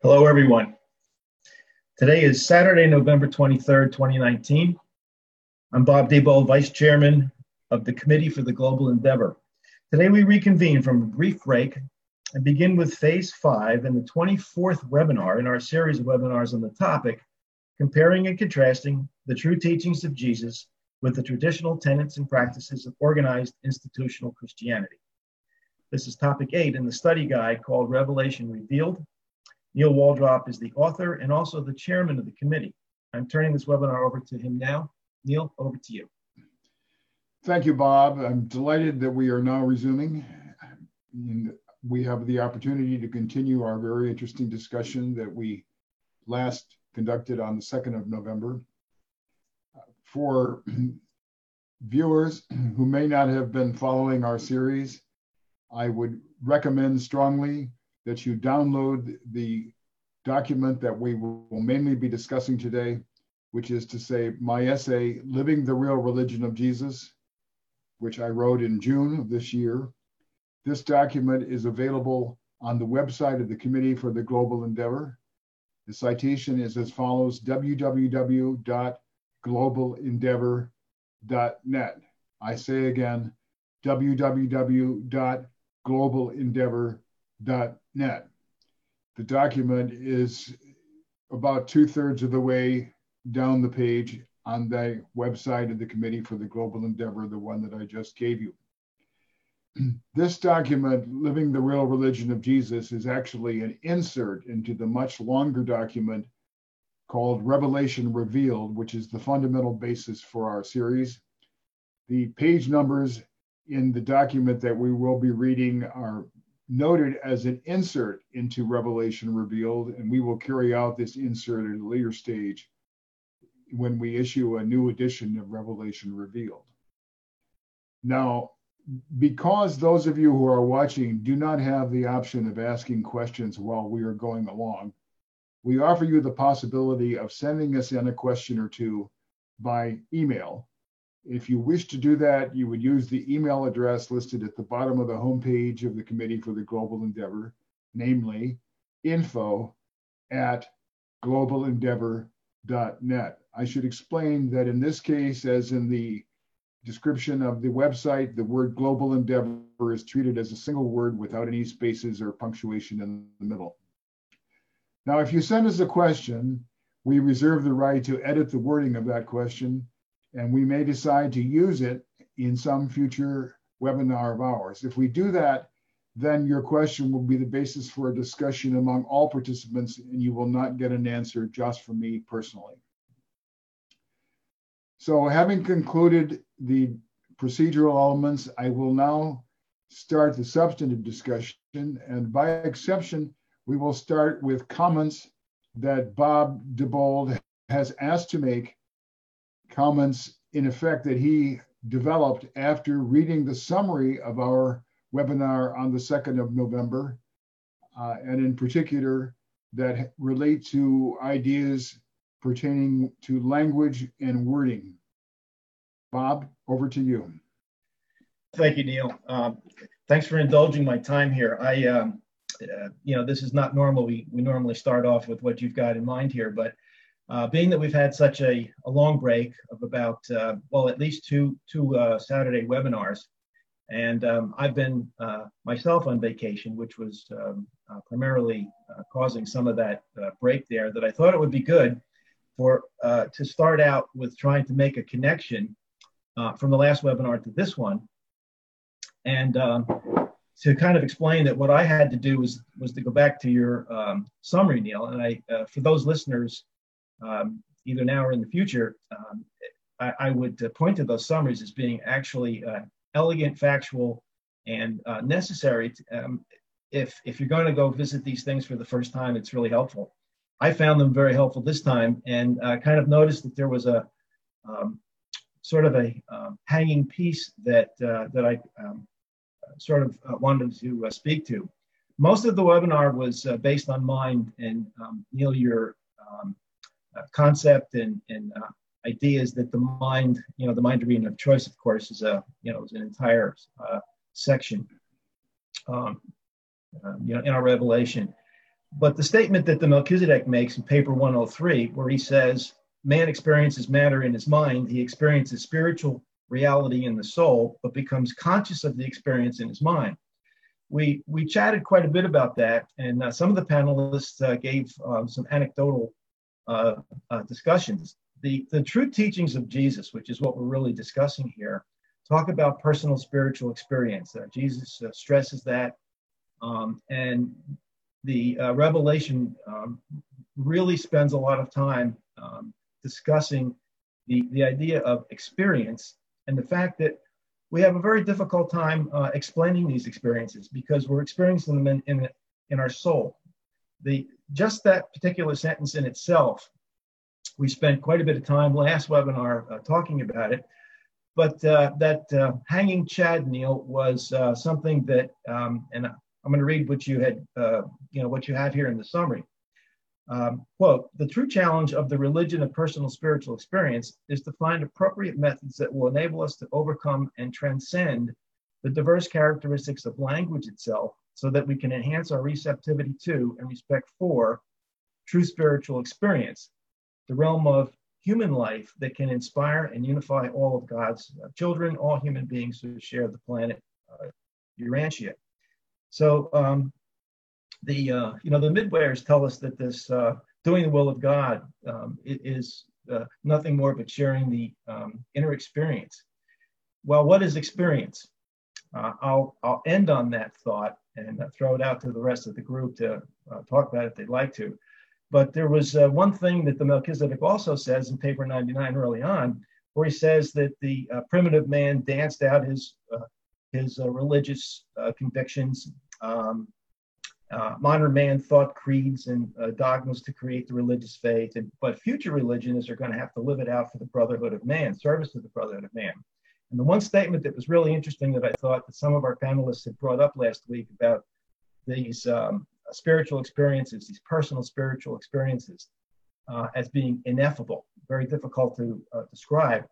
Hello, everyone. Today is Saturday, November 23rd, 2019. I'm Bob Diebold, Vice Chairman of the Committee for the Global Endeavor. Today we reconvene from a brief break and begin with Phase 5 and the 24th webinar in our series of webinars on the topic, Comparing and Contrasting the True Teachings of Jesus with the Traditional Tenets and Practices of Organized Institutional Christianity. This is topic 8 in the study guide called Revelation Revealed. Neil Waldrop is the author and also the chairman of the committee. I'm turning this webinar over to him now. Neil, over to you. Thank you, Bob. I'm delighted that we are now resuming. And we have the opportunity to continue our very interesting discussion that we last conducted on the 2nd of November. For viewers who may not have been following our series, I would recommend strongly that you download the document that we will mainly be discussing today, which is to say my essay, Living the Real Religion of Jesus, which I wrote in June of this year. This document is available on the website of the Committee for the Global Endeavor. The citation is as follows: www.globalendeavor.net. I say again, www.globalendeavor.net. The document is about 2/3 of the way down the page on the website of the Committee for the Global Endeavor, the one that I just gave you. This document, Living the Real Religion of Jesus, is actually an insert into the much longer document called Revelation Revealed, which is the fundamental basis for our series. The page numbers in the document that we will be reading are noted as an insert into Revelation Revealed, and we will carry out this insert at a later stage when we issue a new edition of Revelation Revealed. Now, because those of you who are watching do not have the option of asking questions while we are going along, we offer you the possibility of sending us in a question or two by email. If you wish to do that, you would use the email address listed at the bottom of the homepage of the Committee for the Global Endeavor, namely info@globalendeavor.net. I should explain that in this case, as in the description of the website, the word Global Endeavor is treated as a single word without any spaces or punctuation in the middle. Now, if you send us a question, we reserve the right to edit the wording of that question, and we may decide to use it in some future webinar of ours. If we do that, then your question will be the basis for a discussion among all participants, and you will not get an answer just from me personally. So having concluded the procedural elements, I will now start the substantive discussion, and by exception, we will start with comments that Bob Diebold has asked to make, comments in effect that he developed after reading the summary of our webinar on the 2nd of November, and in particular that relate to ideas pertaining to language and wording. Bob, over to you. Thank you, Neil. Thanks for indulging my time here. this is not normal. We normally start off with what you've got in mind here, but being that we've had such a long break of about, at least two Saturday webinars, and I've been myself on vacation, which was primarily causing some of that break there, that I thought it would be good to start out with trying to make a connection from the last webinar to this one, and to kind of explain that what I had to do was to go back to your summary, Neil. And for those listeners, either now or in the future, I would point to those summaries as being actually elegant, factual, and necessary. If you're going to go visit these things for the first time, it's really helpful. I found them very helpful this time, and kind of noticed that there was a sort of a hanging piece that I sort of wanted to speak to. Most of the webinar was based on mind, and Neil, your concept and ideas that the mind arena of choice, of course, is an entire section, in our revelation. But the statement that the Melchizedek makes in paper 103, where he says, man experiences matter in his mind, he experiences spiritual reality in the soul, but becomes conscious of the experience in his mind. We chatted quite a bit about that, and some of the panelists gave some anecdotal discussions. The true teachings of Jesus, which is what we're really discussing here, talk about personal spiritual experience. Jesus stresses that, and the Revelation really spends a lot of time discussing the idea of experience, and the fact that we have a very difficult time explaining these experiences because we're experiencing them in our soul. Just that particular sentence in itself, we spent quite a bit of time last webinar talking about it, but that hanging chad, Neil, was something that, and I'm going to read what you had, what you have here in the summary. Quote, the true challenge of the religion of personal spiritual experience is to find appropriate methods that will enable us to overcome and transcend the diverse characteristics of language itself so that we can enhance our receptivity to and respect for true spiritual experience, the realm of human life that can inspire and unify all of God's children, all human beings who share the planet Urantia. So the midwayers tell us that this doing the will of God is nothing more but sharing the inner experience. Well, what is experience? I'll end on that thought and throw it out to the rest of the group to talk about it if they'd like to. But there was one thing that the Melchizedek also says in paper 99 early on, where he says that the primitive man danced out his religious convictions. Modern man thought creeds and dogmas to create the religious faith, but future religions are going to have to live it out for the brotherhood of man, service to the brotherhood of man. And the one statement that was really interesting that I thought that some of our panelists had brought up last week about these spiritual experiences, these personal spiritual experiences, as being ineffable, very difficult to describe.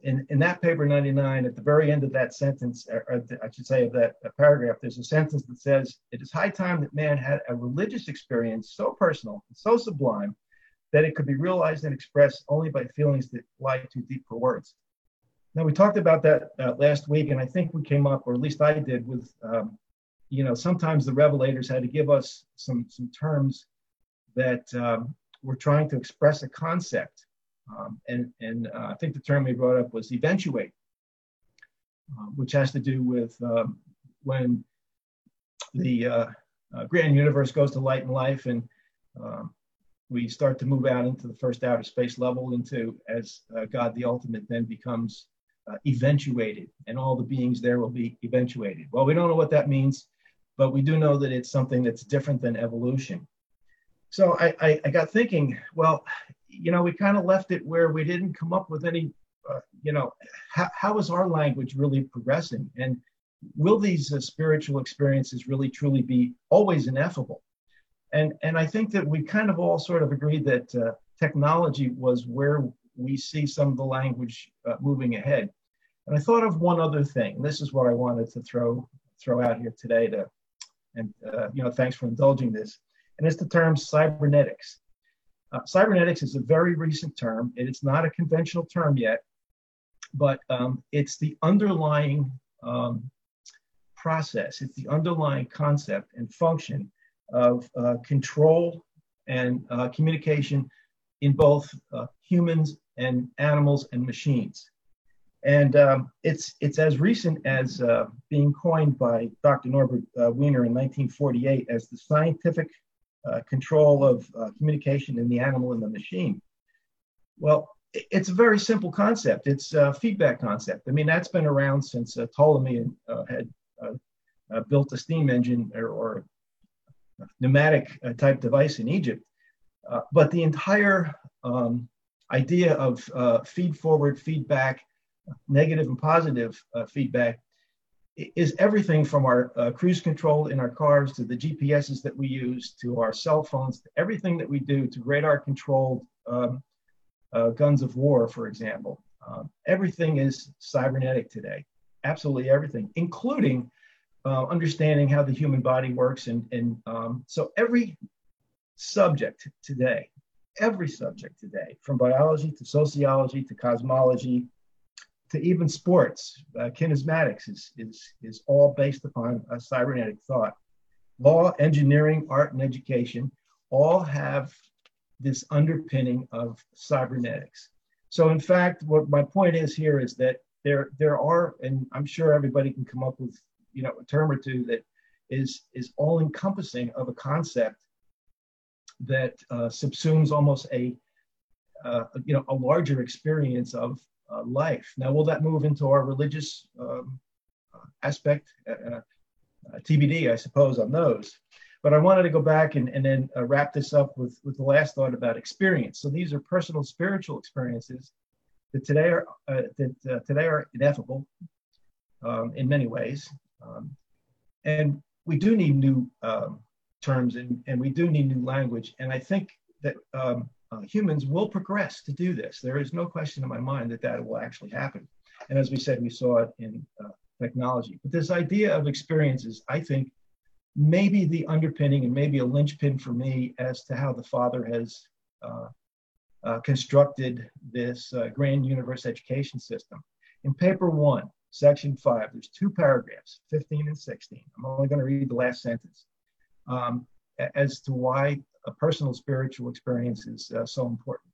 In that paper 99, at the very end of that sentence, or I should say of that paragraph, there's a sentence that says, it is high time that man had a religious experience so personal and so sublime that it could be realized and expressed only by feelings that lie too deep for words. Now, we talked about that last week, and I think we came up, or at least I did, with, sometimes the revelators had to give us some terms that were trying to express a concept. And I think the term we brought up was eventuate, which has to do with when the grand universe goes to light and life, and we start to move out into the first outer space level as God the ultimate then becomes eventuated, and all the beings there will be eventuated. Well, we don't know what that means, but we do know that it's something that's different than evolution. So I got thinking, well, we kind of left it where we didn't come up with any, how is our language really progressing? And will these spiritual experiences really truly be always ineffable? And I think that we kind of all sort of agreed that technology was where we see some of the language moving ahead. And I thought of one other thing. This is what I wanted to throw out here today to and thanks for indulging this. And it's the term cybernetics. Cybernetics is a very recent term. It's not a conventional term yet, but it's the underlying process. It's the underlying concept and function of control and communication in both humans and animals and machines. And it's as recent as being coined by Dr. Norbert Wiener in 1948 as the scientific control of communication in the animal and the machine. Well, it's a very simple concept. It's a feedback concept. I mean, that's been around since Ptolemy had built a steam engine or pneumatic type device in Egypt. But the entire idea of feed forward, feedback, negative and positive feedback is everything from our cruise control in our cars to the GPSs that we use to our cell phones, to everything that we do to radar controlled guns of war, for example. Everything is cybernetic today, absolutely everything, including understanding how the human body works. And so every subject today, from biology to sociology to cosmology to even sports, kinesmatics is all based upon a cybernetic thought. Law, engineering, art, and education all have this underpinning of cybernetics. So in fact, what my point is here is that there are, and I'm sure everybody can come up with a term or two that is all encompassing of a concept that subsumes almost a larger experience of life. Now, will that move into our religious aspect? TBD, I suppose, on those. But I wanted to go back and then wrap this up with the last thought about experience. So these are personal spiritual experiences that today are ineffable in many ways. And we do need new terms and we do need new language. And I think that humans will progress to do this. There is no question in my mind that will actually happen. And as we said, we saw it in technology. But this idea of experiences, I think, may be the underpinning and maybe a linchpin for me as to how the Father has constructed this grand universe education system. In paper 1, section 5, there's 2 paragraphs, 15 and 16. I'm only going to read the last sentence as to why a personal spiritual experience is so important.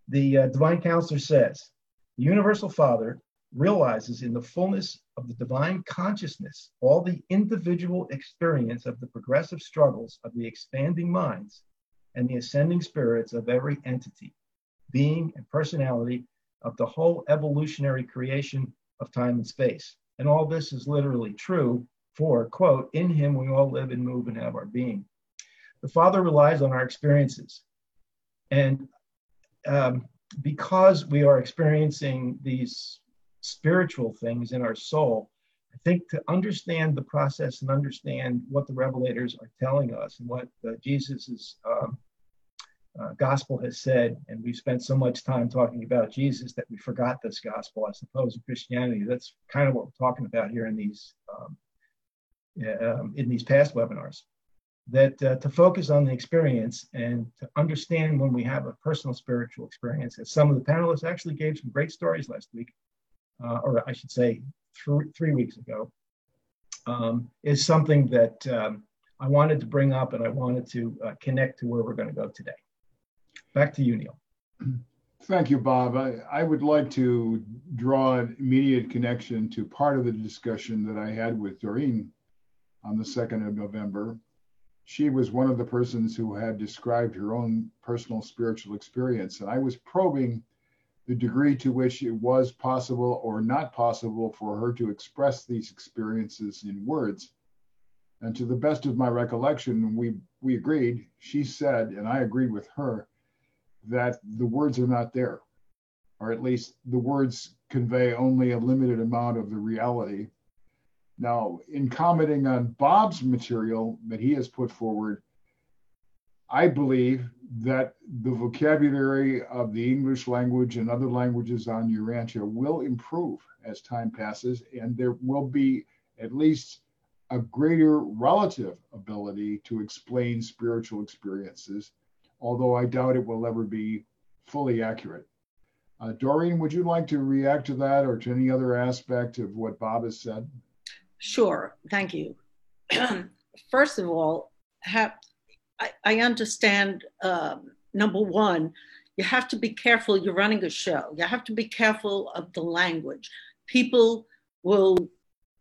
The Divine Counselor says, the Universal Father realizes in the fullness of the divine consciousness all the individual experience of the progressive struggles of the expanding minds and the ascending spirits of every entity, being, and personality of the whole evolutionary creation of time and space. And all this is literally true for, quote, in him we all live and move and have our being. The Father relies on our experiences. And because we are experiencing these spiritual things in our soul, I think to understand the process and understand what the revelators are telling us and what Jesus's gospel has said, and we've spent so much time talking about Jesus that we forgot this gospel, I suppose, in Christianity. That's kind of what we're talking about here in these past webinars. That to focus on the experience and to understand when we have a personal spiritual experience, as some of the panelists actually gave some great stories last week, or I should say 3 weeks ago, is something that I wanted to bring up and I wanted to connect to where we're going to go today. Back to you, Neil. Thank you, Bob. I would like to draw an immediate connection to part of the discussion that I had with Doreen on the 2nd of November. She was one of the persons who had described her own personal spiritual experience, and I was probing the degree to which it was possible or not possible for her to express these experiences in words. And to the best of my recollection, we agreed, she said, and I agreed with her, that the words are not there, or at least the words convey only a limited amount of the reality. Now, in commenting on Bob's material that he has put forward, I believe that the vocabulary of the English language and other languages on Urantia will improve as time passes, and there will be at least a greater relative ability to explain spiritual experiences, although I doubt it will ever be fully accurate. Doreen, would you like to react to that or to any other aspect of what Bob has said? Sure, thank you. First of all, I understand, number one, you have to be careful. You're running a show. You have to be careful of the language. People will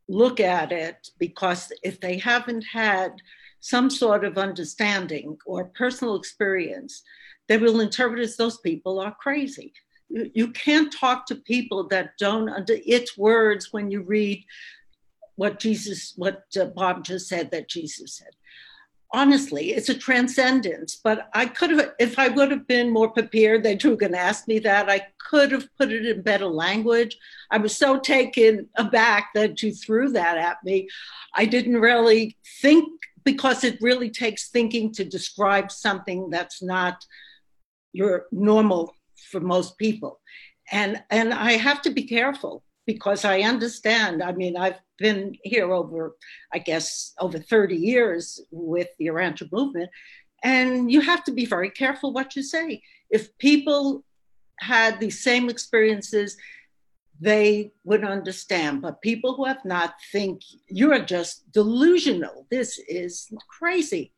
look at it because if they haven't had some sort of understanding or personal experience, they will interpret as those people are crazy. You can't talk to people that don't under its words when you read what Bob just said that Jesus said. Honestly, it's a transcendence, but I could have, if I would have been more prepared that you were going to ask me that, I could have put it in better language. I was so taken aback that you threw that at me. I didn't really think, because it really takes thinking to describe something that's not your normal for most people. And I have to be careful because I understand. I mean, I've been here over 30 years with the Urantia movement, and you have to be very careful what you say. If people had the same experiences, they would understand. But people who have not think you're just delusional. This is crazy.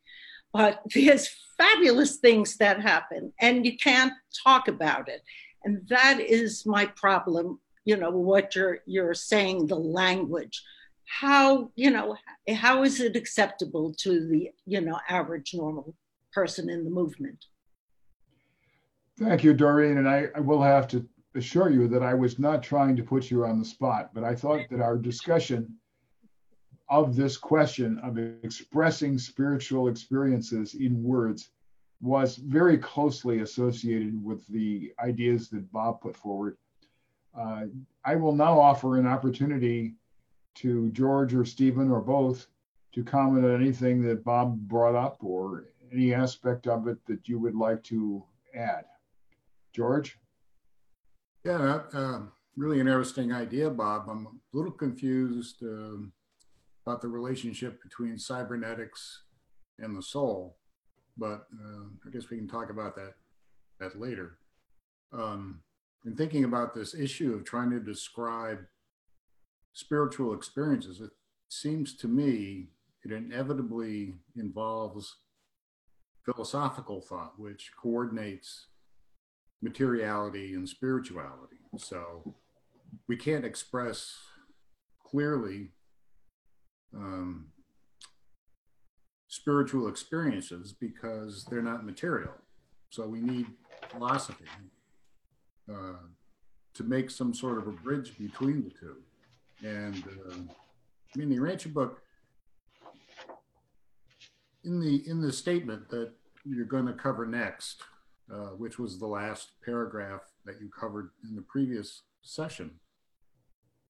But there's fabulous things that happen, and you can't talk about it. And that is my problem. What you're saying, the language. How is it acceptable to the average normal person in the movement? Thank you, Doreen. And I will have to assure you that I was not trying to put you on the spot, but I thought that our discussion of this question of expressing spiritual experiences in words was very closely associated with the ideas that Bob put forward. I will now offer an opportunity to George or Stephen or both to comment on anything that Bob brought up or any aspect of it that you would like to add. George? Yeah, really an interesting idea, Bob. I'm a little confused about the relationship between cybernetics and the soul, but I guess we can talk about that later. In thinking about this issue of trying to describe spiritual experiences, it seems to me it inevitably involves philosophical thought, which coordinates materiality and spirituality. So we can't express clearly spiritual experiences because they're not material. So we need philosophy to make some sort of a bridge between the two. And the Urantia book, in the statement that you're going to cover next, which was the last paragraph that you covered in the previous session,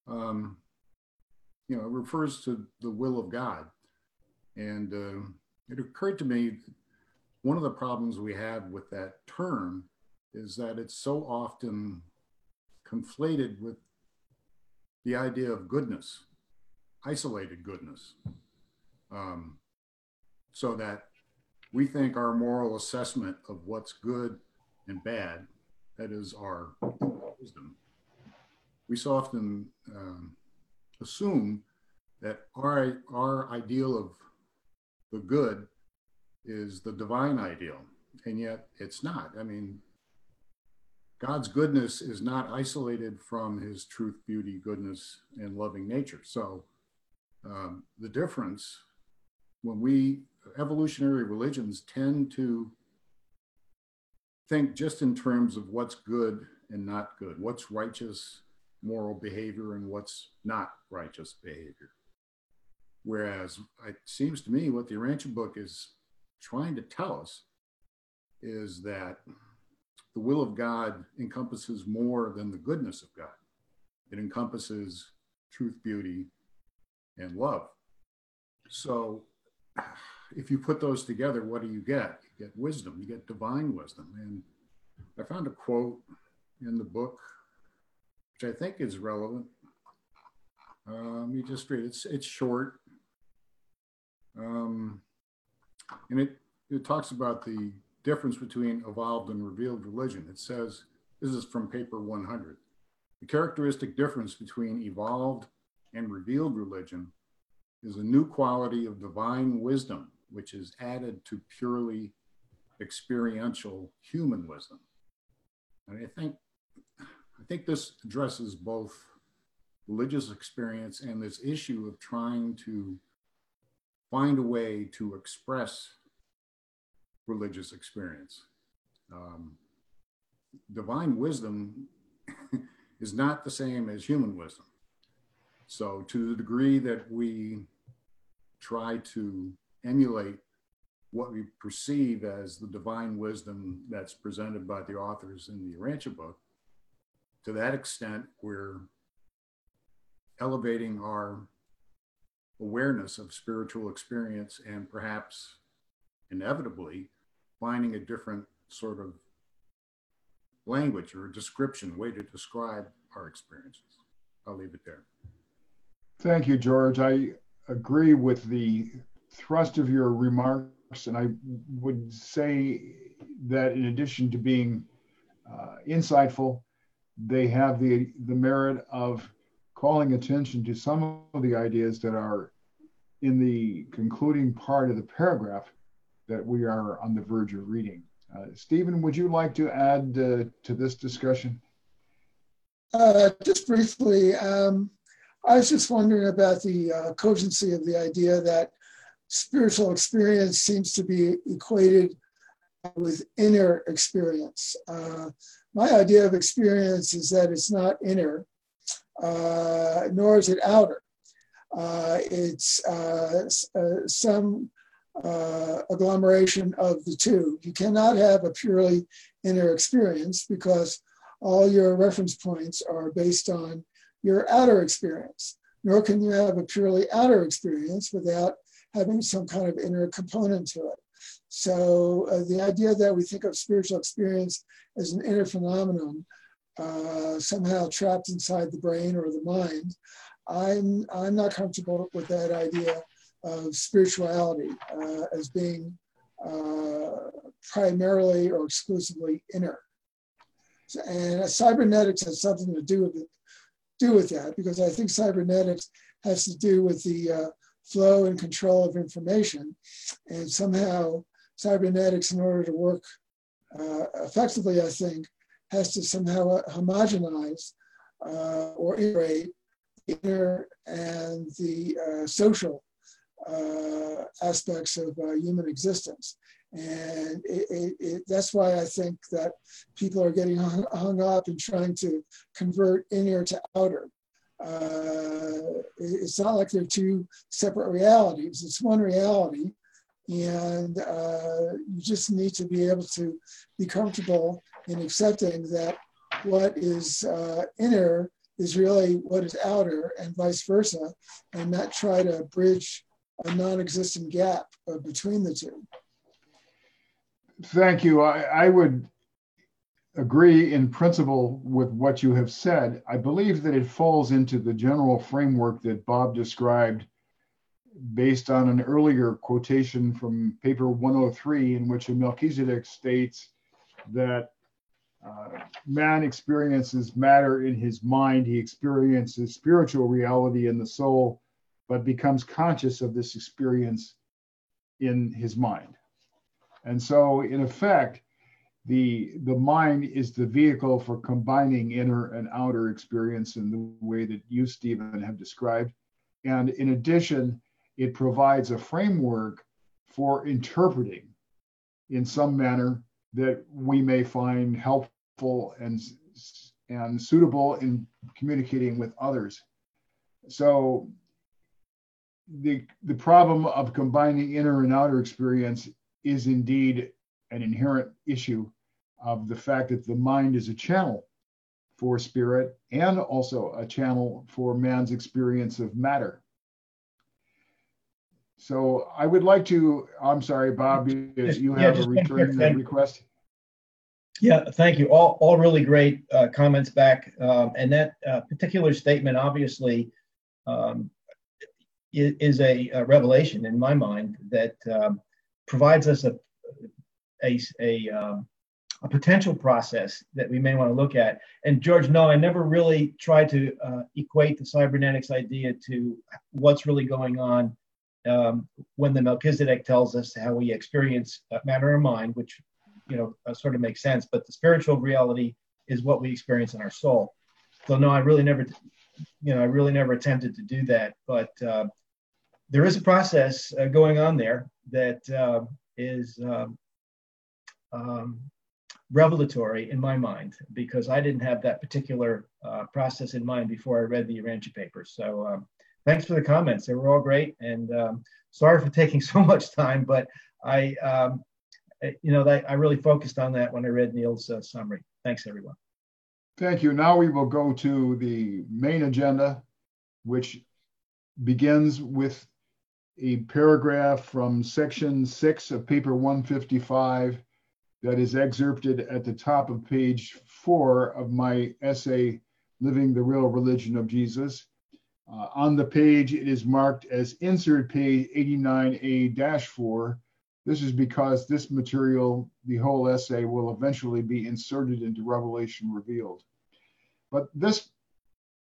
it refers to the will of God. And it occurred to me, one of the problems we have with that term is that it's so often conflated with the idea of goodness, isolated goodness, so that we think our moral assessment of what's good and bad, that is our wisdom, we so often assume that our ideal of the good is the divine ideal, and yet it's not. I mean, God's goodness is not isolated from his truth, beauty, goodness, and loving nature. So the difference, when evolutionary religions tend to think just in terms of what's good and not good, what's righteous moral behavior and what's not righteous behavior. Whereas it seems to me what the Urantia book is trying to tell us is that the will of God encompasses more than the goodness of God. It encompasses truth, beauty, and love. So if you put those together, what do you get? You get wisdom, you get divine wisdom. And I found a quote in the book, which I think is relevant. Let me just read it. It's short. And it talks about the difference between evolved and revealed religion. It says, this is from paper 100, the characteristic difference between evolved and revealed religion is a new quality of divine wisdom, which is added to purely experiential human wisdom. And I think this addresses both religious experience and this issue of trying to find a way to express religious experience. Divine wisdom is not the same as human wisdom. So to the degree that we try to emulate what we perceive as the divine wisdom that's presented by the authors in the Urantia book, to that extent, we're elevating our awareness of spiritual experience and perhaps inevitably finding a different sort of language or description, way to describe our experiences. I'll leave it there. Thank you, George. I agree with the thrust of your remarks, and I would say that in addition to being insightful, they have the merit of calling attention to some of the ideas that are in the concluding part of the paragraph that we are on the verge of reading. Stephen, would you like to add to this discussion? Just briefly, I was just wondering about the cogency of the idea that spiritual experience seems to be equated with inner experience. My idea of experience is that it's not inner, nor is it outer. It's some agglomeration of the two. You cannot have a purely inner experience because all your reference points are based on your outer experience, nor can you have a purely outer experience without having some kind of inner component to it. So the idea that we think of spiritual experience as an inner phenomenon, somehow trapped inside the brain or the mind, I'm not comfortable with that idea of spirituality as being primarily or exclusively inner. And cybernetics has something to do with that, because I think cybernetics has to do with the flow and control of information, and somehow cybernetics, in order to work effectively, I think, has to somehow homogenize or integrate the inner and the social aspects of human existence. And that's why I think that people are getting hung up in trying to convert inner to outer. It's not like they're two separate realities. It's one reality. And you just need to be able to be comfortable in accepting that what is inner is really what is outer, and vice versa, and not try to bridge a non-existent gap between the two. Thank you. I would agree in principle with what you have said. I believe that it falls into the general framework that Bob described based on an earlier quotation from paper 103, in which Melchizedek states that man experiences matter in his mind. He experiences spiritual reality in the soul, but becomes conscious of this experience in his mind. And so, in effect, the mind is the vehicle for combining inner and outer experience in the way that you, Stephen, have described. And in addition, it provides a framework for interpreting in some manner that we may find helpful and suitable in communicating with others. So the problem of combining inner and outer experience is indeed an inherent issue of the fact that the mind is a channel for spirit and also a channel for man's experience of matter. So I would like to, I'm sorry, Bob, you have a return request? Yeah, thank you. All really great comments back. And that particular statement, obviously, is a revelation in my mind that provides us a potential process that we may want to look at. And George, no, I never really tried to equate the cybernetics idea to what's really going on when the Melchizedek tells us how we experience matter and mind, which sort of makes sense. But the spiritual reality is what we experience in our soul. So no, I really never attempted to do that. But there is a process going on there that is revelatory in my mind, because I didn't have that particular process in mind before I read the Urantia papers. So thanks for the comments. They were all great. And sorry for taking so much time, but I really focused on that when I read Neil's summary. Thanks, everyone. Thank you. Now we will go to the main agenda, which begins with a paragraph from section 6 of paper 155 that is excerpted at the top of page 4 of my essay, Living the Real Religion of Jesus. On the page, it is marked as insert page 89A-4. This is because this material, the whole essay, will eventually be inserted into Revelation Revealed. But this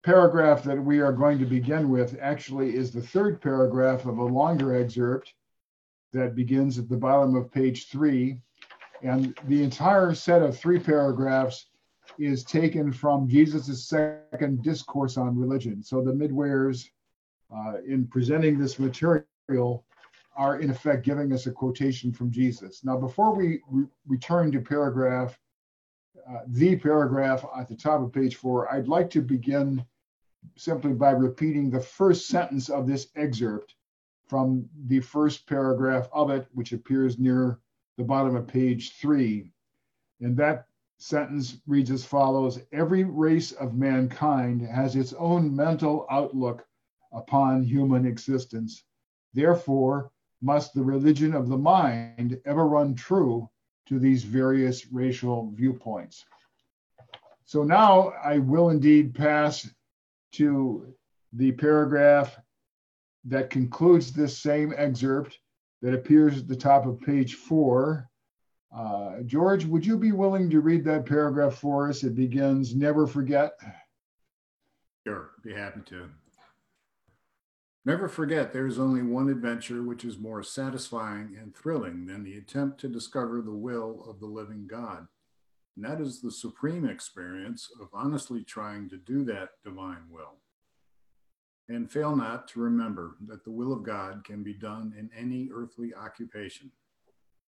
paragraph that we are going to begin with actually is the third paragraph of a longer excerpt that begins at the bottom of page 3. And the entire set of 3 paragraphs is taken from Jesus' second discourse on religion. So the midwayers in presenting this material are in effect giving us a quotation from Jesus. Now, before we return to the paragraph at the top of page 4, I'd like to begin simply by repeating the first sentence of this excerpt from the first paragraph of it, which appears near the bottom of page 3. And that sentence reads as follows: every race of mankind has its own mental outlook upon human existence. Therefore, must the religion of the mind ever run true to these various racial viewpoints. So now I will indeed pass to the paragraph that concludes this same excerpt that appears at the top of page 4. George, would you be willing to read that paragraph for us? It begins, "Never forget." Sure, be happy to. Never forget there is only one adventure which is more satisfying and thrilling than the attempt to discover the will of the living God. And that is the supreme experience of honestly trying to do that divine will. And fail not to remember that the will of God can be done in any earthly occupation.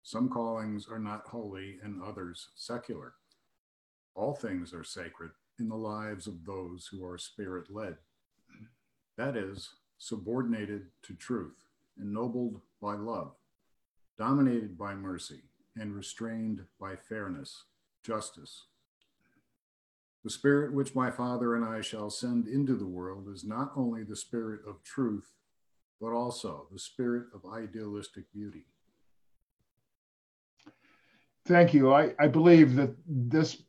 Some callings are not holy and others secular. All things are sacred in the lives of those who are spirit-led. That is, subordinated to truth, ennobled by love, dominated by mercy, and restrained by fairness, justice. The Spirit which my Father and I shall send into the world is not only the Spirit of truth, but also the Spirit of idealistic beauty. Thank you. I believe that this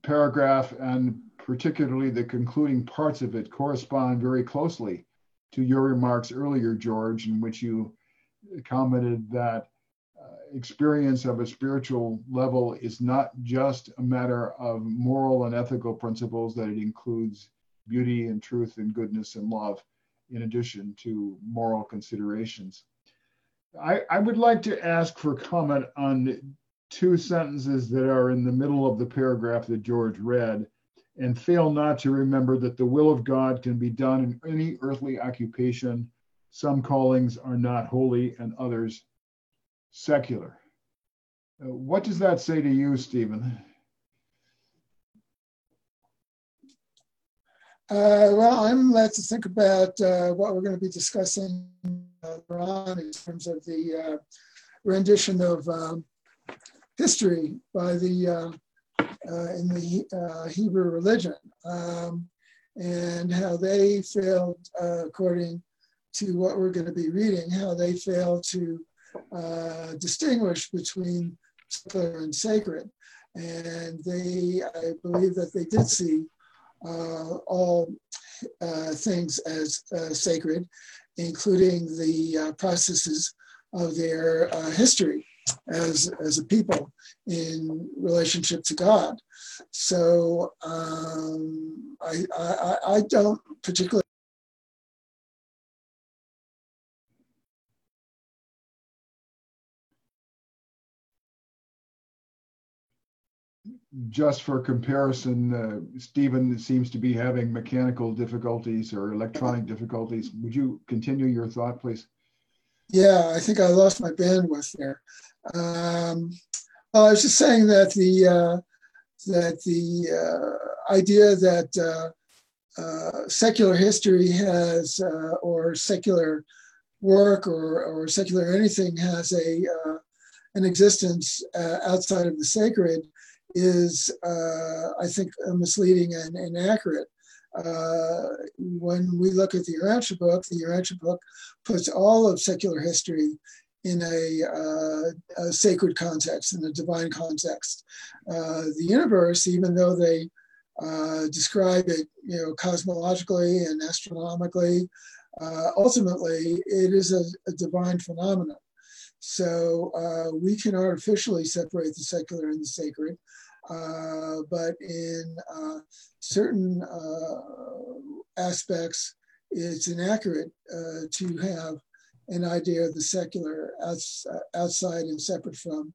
paragraph, and particularly the concluding parts of it, correspond very closely to your remarks earlier, George, in which you commented that experience of a spiritual level is not just a matter of moral and ethical principles, that it includes beauty and truth and goodness and love, in addition to moral considerations. I would like to ask for comment on 2 sentences that are in the middle of the paragraph that George read, and fail not to remember that the will of God can be done in any earthly occupation. Some callings are not holy and others secular. What does that say to you, Stephen? Well, I'm glad to think about what we're going to be discussing later on in terms of the rendition of history by the in the Hebrew religion, and how they failed, according to what we're going to be reading, how they failed to distinguish between secular and sacred. And I believe that they did see all things as sacred. including the processes of their history as a people in relationship to God. So I don't particularly. Just for comparison, Stephen seems to be having mechanical difficulties or electronic difficulties. Would you continue your thought, please? Yeah, I think I lost my bandwidth there. Well, I was just saying that the idea that secular history has, or secular work, or secular anything has an existence outside of the sacred is, I think, misleading and inaccurate. When we look at the Urantia book puts all of secular history in a sacred context, in a divine context. The universe, even though they describe it, cosmologically and astronomically, ultimately it is a divine phenomenon. So we can artificially separate the secular and the sacred, but in certain aspects, it's inaccurate to have an idea of the secular outside and separate from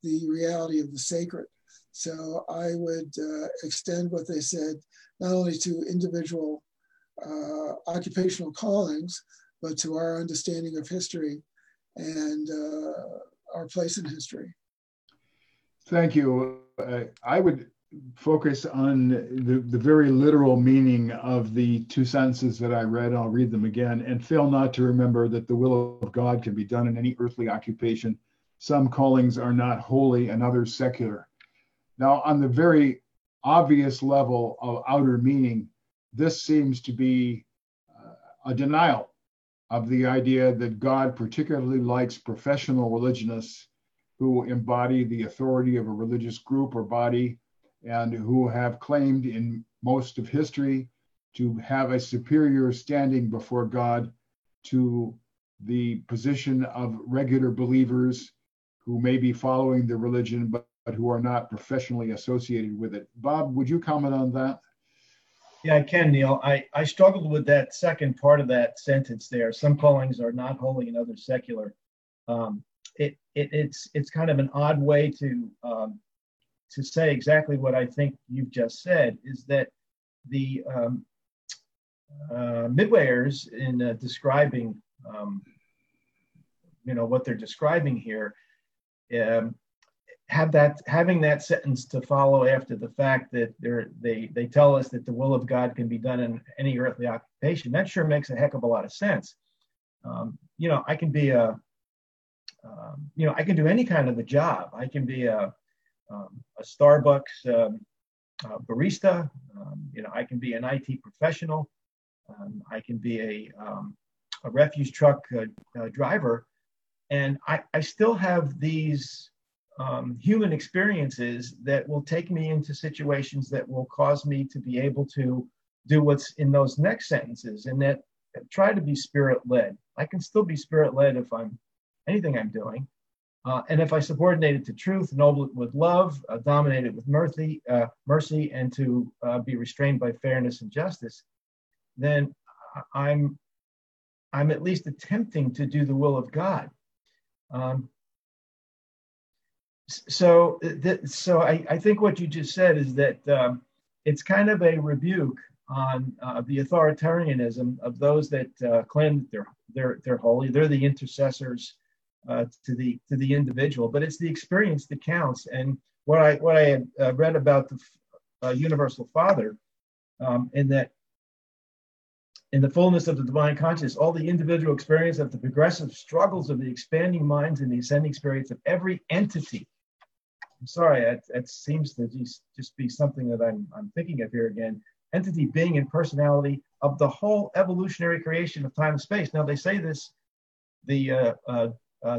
the reality of the sacred. So I would extend what they said not only to individual occupational callings, but to our understanding of history and our place in history. Thank you. I would focus on the very literal meaning of the two sentences that I read. I'll read them again. And fail not to remember that the will of God can be done in any earthly occupation. Some callings are not holy and others secular. Now, on the very obvious level of outer meaning, this seems to be a denial of the idea that God particularly likes professional religionists who embody the authority of a religious group or body and who have claimed in most of history to have a superior standing before God to the position of regular believers who may be following the religion, but who are not professionally associated with it. Bob, would you comment on that? Yeah, I can, Neil. I struggled with that second part of that sentence there. Some callings are not holy and others secular. It's kind of an odd way to say exactly what I think you've just said, is that the Midwayers in describing what they're describing here having that sentence to follow after the fact that they tell us that the will of God can be done in any earthly occupation. That sure makes a heck of a lot of sense. I can be I can do any kind of a job. I can be a Starbucks barista. I can be an IT professional. I can be a refuse truck driver, and I still have these human experiences that will take me into situations that will cause me to be able to do what's in those next sentences, and that try to be spirit-led. I can still be spirit-led if anything I'm doing. And if I subordinate it to truth, ennoble it with love, dominate it with mercy, and to be restrained by fairness and justice, then I'm at least attempting to do the will of God. So I think what you just said is that it's kind of a rebuke on the authoritarianism of those that claim that they're holy. They're the intercessors to the individual, but it's the experience that counts. And what I had read about the Universal Father, in that in the fullness of the divine consciousness, all the individual experience of the progressive struggles of the expanding minds and the ascending spirits of every entity. I'm sorry, that seems to just be something that I'm thinking of here again. Entity, being, and personality of the whole evolutionary creation of time and space. Now, they say this, the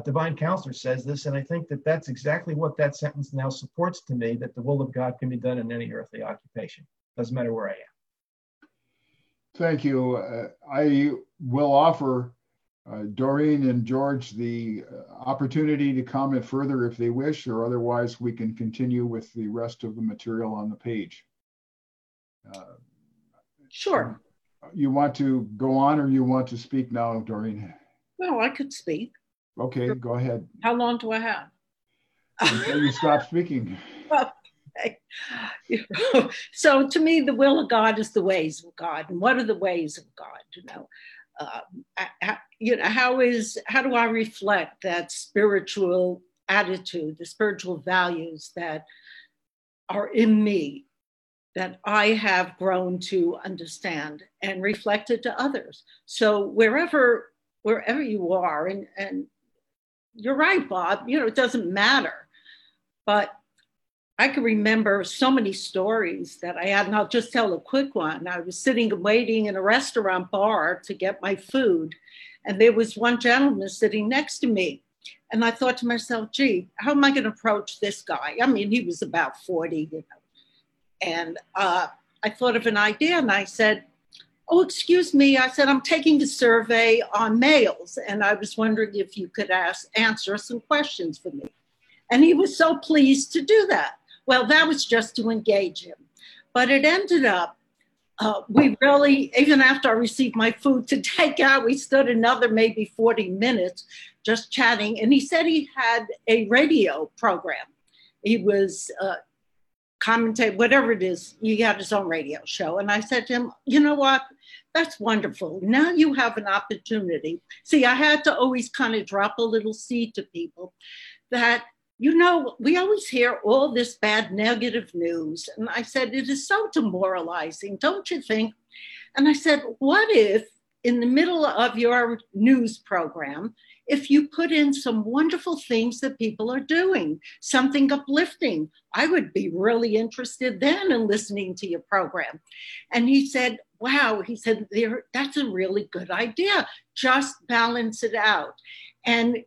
divine counselor says this, and I think that that's exactly what that sentence now supports to me, that the will of God can be done in any earthly occupation. Doesn't matter where I am. Thank you. I will offer Doreen and George the opportunity to comment further if they wish, or otherwise we can continue with the rest of the material on the page. Sure. You want to go on or you want to speak now, Doreen? Well, I could speak. Okay, go ahead. How long do I have? Until you stop speaking. Okay. So to me, the will of God is the ways of God. And what are the ways of God? How do I reflect that spiritual attitude, the spiritual values that are in me, that I have grown to understand and reflect it to others? So wherever you are, and you're right, Bob, it doesn't matter. But I can remember so many stories that I had, and I'll just tell a quick one. I was sitting and waiting in a restaurant bar to get my food, and there was one gentleman sitting next to me. And I thought to myself, gee, how am I going to approach this guy? I mean, he was about 40, And I thought of an idea, and I said, oh, excuse me. I said, I'm taking a survey on males, and I was wondering if you could answer some questions for me. And he was so pleased to do that. Well, that was just to engage him. But it ended up, we really, even after I received my food to take out, we stood another maybe 40 minutes just chatting. And he said he had a radio program. He was commentate, whatever it is, he had his own radio show. And I said to him, you know what? That's wonderful. Now you have an opportunity. See, I had to always kind of drop a little seed to people that, we always hear all this bad negative news. And I said, it is so demoralizing, don't you think? And I said, what if in the middle of your news program, if you put in some wonderful things that people are doing, something uplifting? I would be really interested then in listening to your program. And he said, wow, that's a really good idea. Just balance it out. And,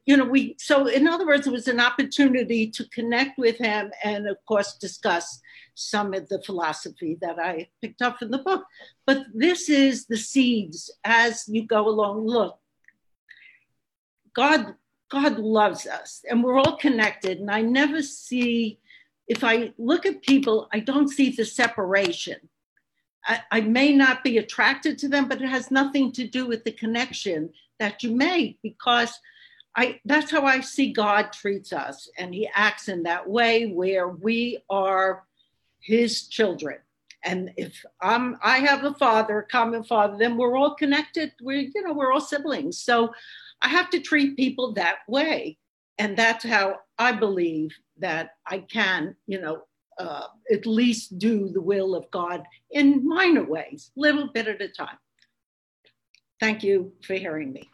so in other words, it was an opportunity to connect with him and, of course, discuss some of the philosophy that I picked up in the book. But this is the seeds as you go along. Look, God loves us, and we're all connected. And I never see, if I look at people, I don't see the separation. I may not be attracted to them, but it has nothing to do with the connection that you make, because that's how I see God treats us. And he acts in that way where we are his children. And if I have a father, a common father, then we're all connected. We're all siblings. So I have to treat people that way. And that's how I believe that I can, at least do the will of God in minor ways, little bit at a time. Thank you for hearing me.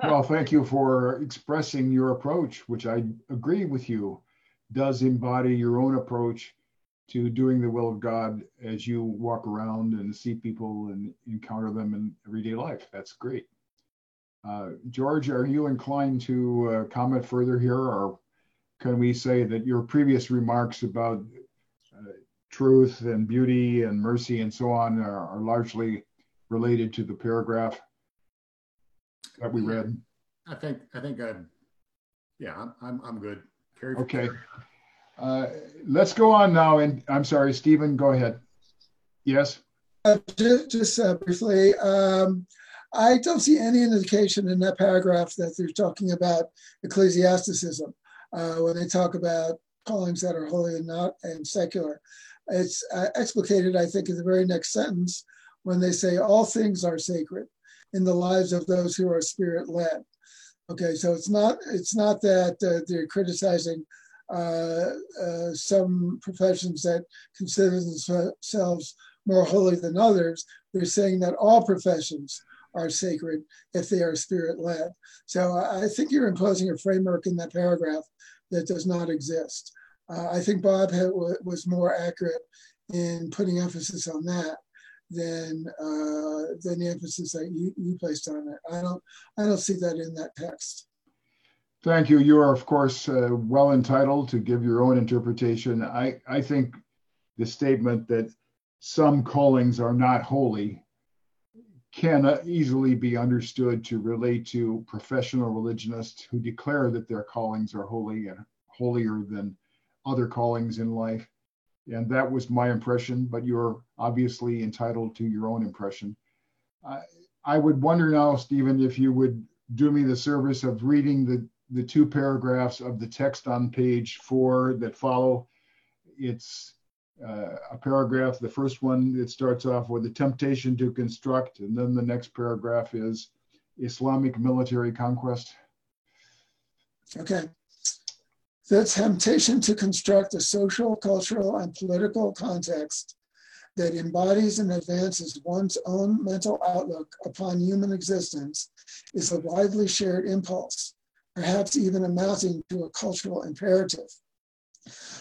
Well, thank you for expressing your approach, which I agree with you, does embody your own approach to doing the will of God as you walk around and see people and encounter them in everyday life. That's great. George, are you inclined to comment further here, or can we say that your previous remarks about truth and beauty and mercy and so on are largely related to the paragraph that we read? I think I'm good. Okay. Let's go on now. And I'm sorry, Stephen, go ahead. Yes. Just briefly, I don't see any indication in that paragraph that they're talking about ecclesiasticism when they talk about callings that are holy and not and secular. It's explicated, I think, in the very next sentence when they say all things are sacred in the lives of those who are spirit-led. Okay, so it's not that they're criticizing some professions that consider themselves more holy than others. They're saying that all professions are sacred if they are spirit-led. So I think you're imposing a framework in that paragraph that does not exist. I think Bob was more accurate in putting emphasis on that than the emphasis that you placed on it. I don't see that in that text. Thank you. You are, of course, well entitled to give your own interpretation. I think the statement that some callings are not holy can easily be understood to relate to professional religionists who declare that their callings are holy and holier than other callings in life. And that was my impression, but you're obviously entitled to your own impression. I would wonder now, Stephen, if you would do me the service of reading the two paragraphs of the text on page 4 that follow. It's a paragraph. The first one, it starts off with the temptation to construct, and then the next paragraph is Islamic military conquest. Okay. The temptation to construct a social, cultural, and political context that embodies and advances one's own mental outlook upon human existence is a widely shared impulse, perhaps even amounting to a cultural imperative.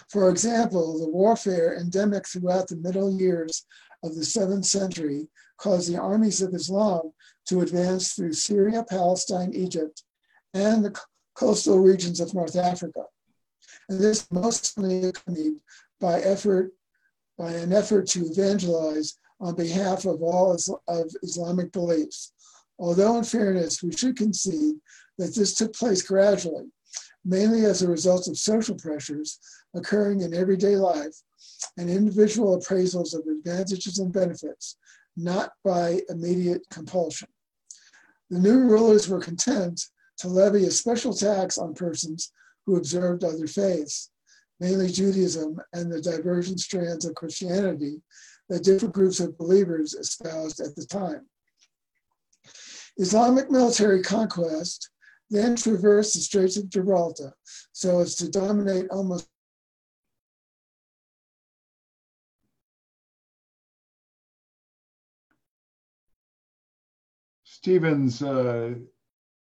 For example, the warfare endemic throughout the middle years of the 7th century caused the armies of Islam to advance through Syria, Palestine, Egypt, and the coastal regions of North Africa. And this mostly accompanied by an effort to evangelize on behalf of all of Islamic beliefs. Although in fairness, we should concede that this took place gradually, mainly as a result of social pressures occurring in everyday life and individual appraisals of advantages and benefits, not by immediate compulsion. The new rulers were content to levy a special tax on persons who observed other faiths, mainly Judaism and the divergent strands of Christianity that different groups of believers espoused at the time. Islamic military conquest then traversed the Straits of Gibraltar so as to dominate almost Stephen's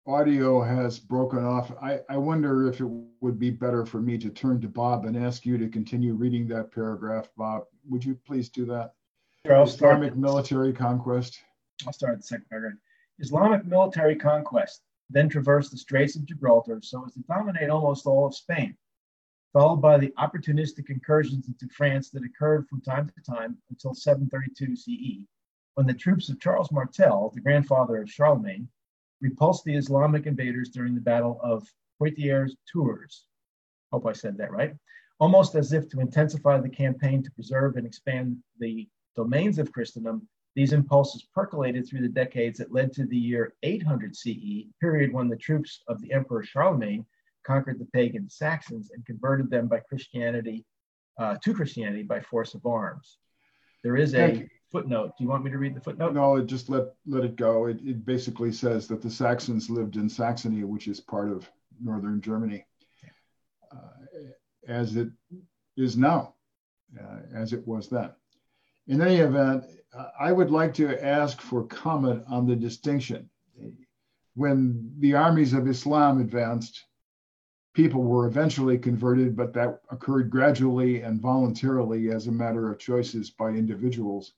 audio has broken off. I wonder if it would be better for me to turn to Bob and ask you to continue reading that paragraph. Bob, would you please do that? Sure, I'll Islamic start. military conquest. I'll start the second paragraph. Islamic military conquest then traversed the Straits of Gibraltar so as to dominate almost all of Spain, followed by the opportunistic incursions into France that occurred from time to time until 732 CE, when the troops of Charles Martel, the grandfather of Charlemagne, repulsed the Islamic invaders during the Battle of Poitiers-Tours. Hope I said that right. Almost as if to intensify the campaign to preserve and expand the domains of Christendom, these impulses percolated through the decades that led to the year 800 CE, period when the troops of the Emperor Charlemagne conquered the pagan Saxons and converted them by Christianity to Christianity by force of arms. There is a footnote. Do you want me to read the footnote? No, just let it go. It basically says that the Saxons lived in Saxony, which is part of northern Germany, as it is now, as it was then. In any event, I would like to ask for comment on the distinction. When the armies of Islam advanced, people were eventually converted, but that occurred gradually and voluntarily as a matter of choices by individuals.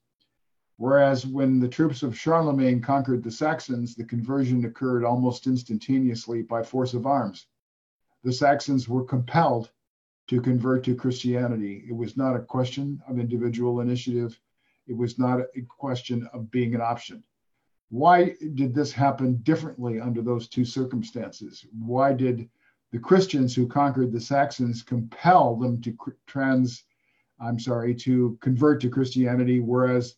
Whereas when the troops of Charlemagne conquered the Saxons, the conversion occurred almost instantaneously by force of arms. The Saxons were compelled to convert to Christianity. It was not a question of individual initiative. It was not a question of being an option. Why did this happen differently under those two circumstances? Why did the Christians who conquered the Saxons compel them to convert to Christianity, whereas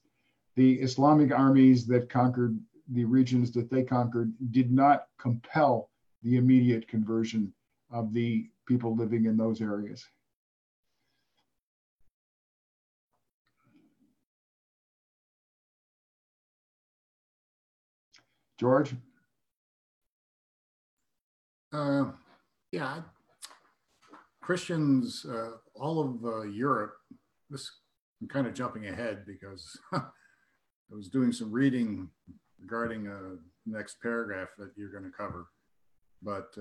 the Islamic armies that conquered the regions that they conquered did not compel the immediate conversion of the people living in those areas? George? Yeah, Christians, all of Europe, I'm kind of jumping ahead because I was doing some reading regarding the next paragraph that you're going to cover. But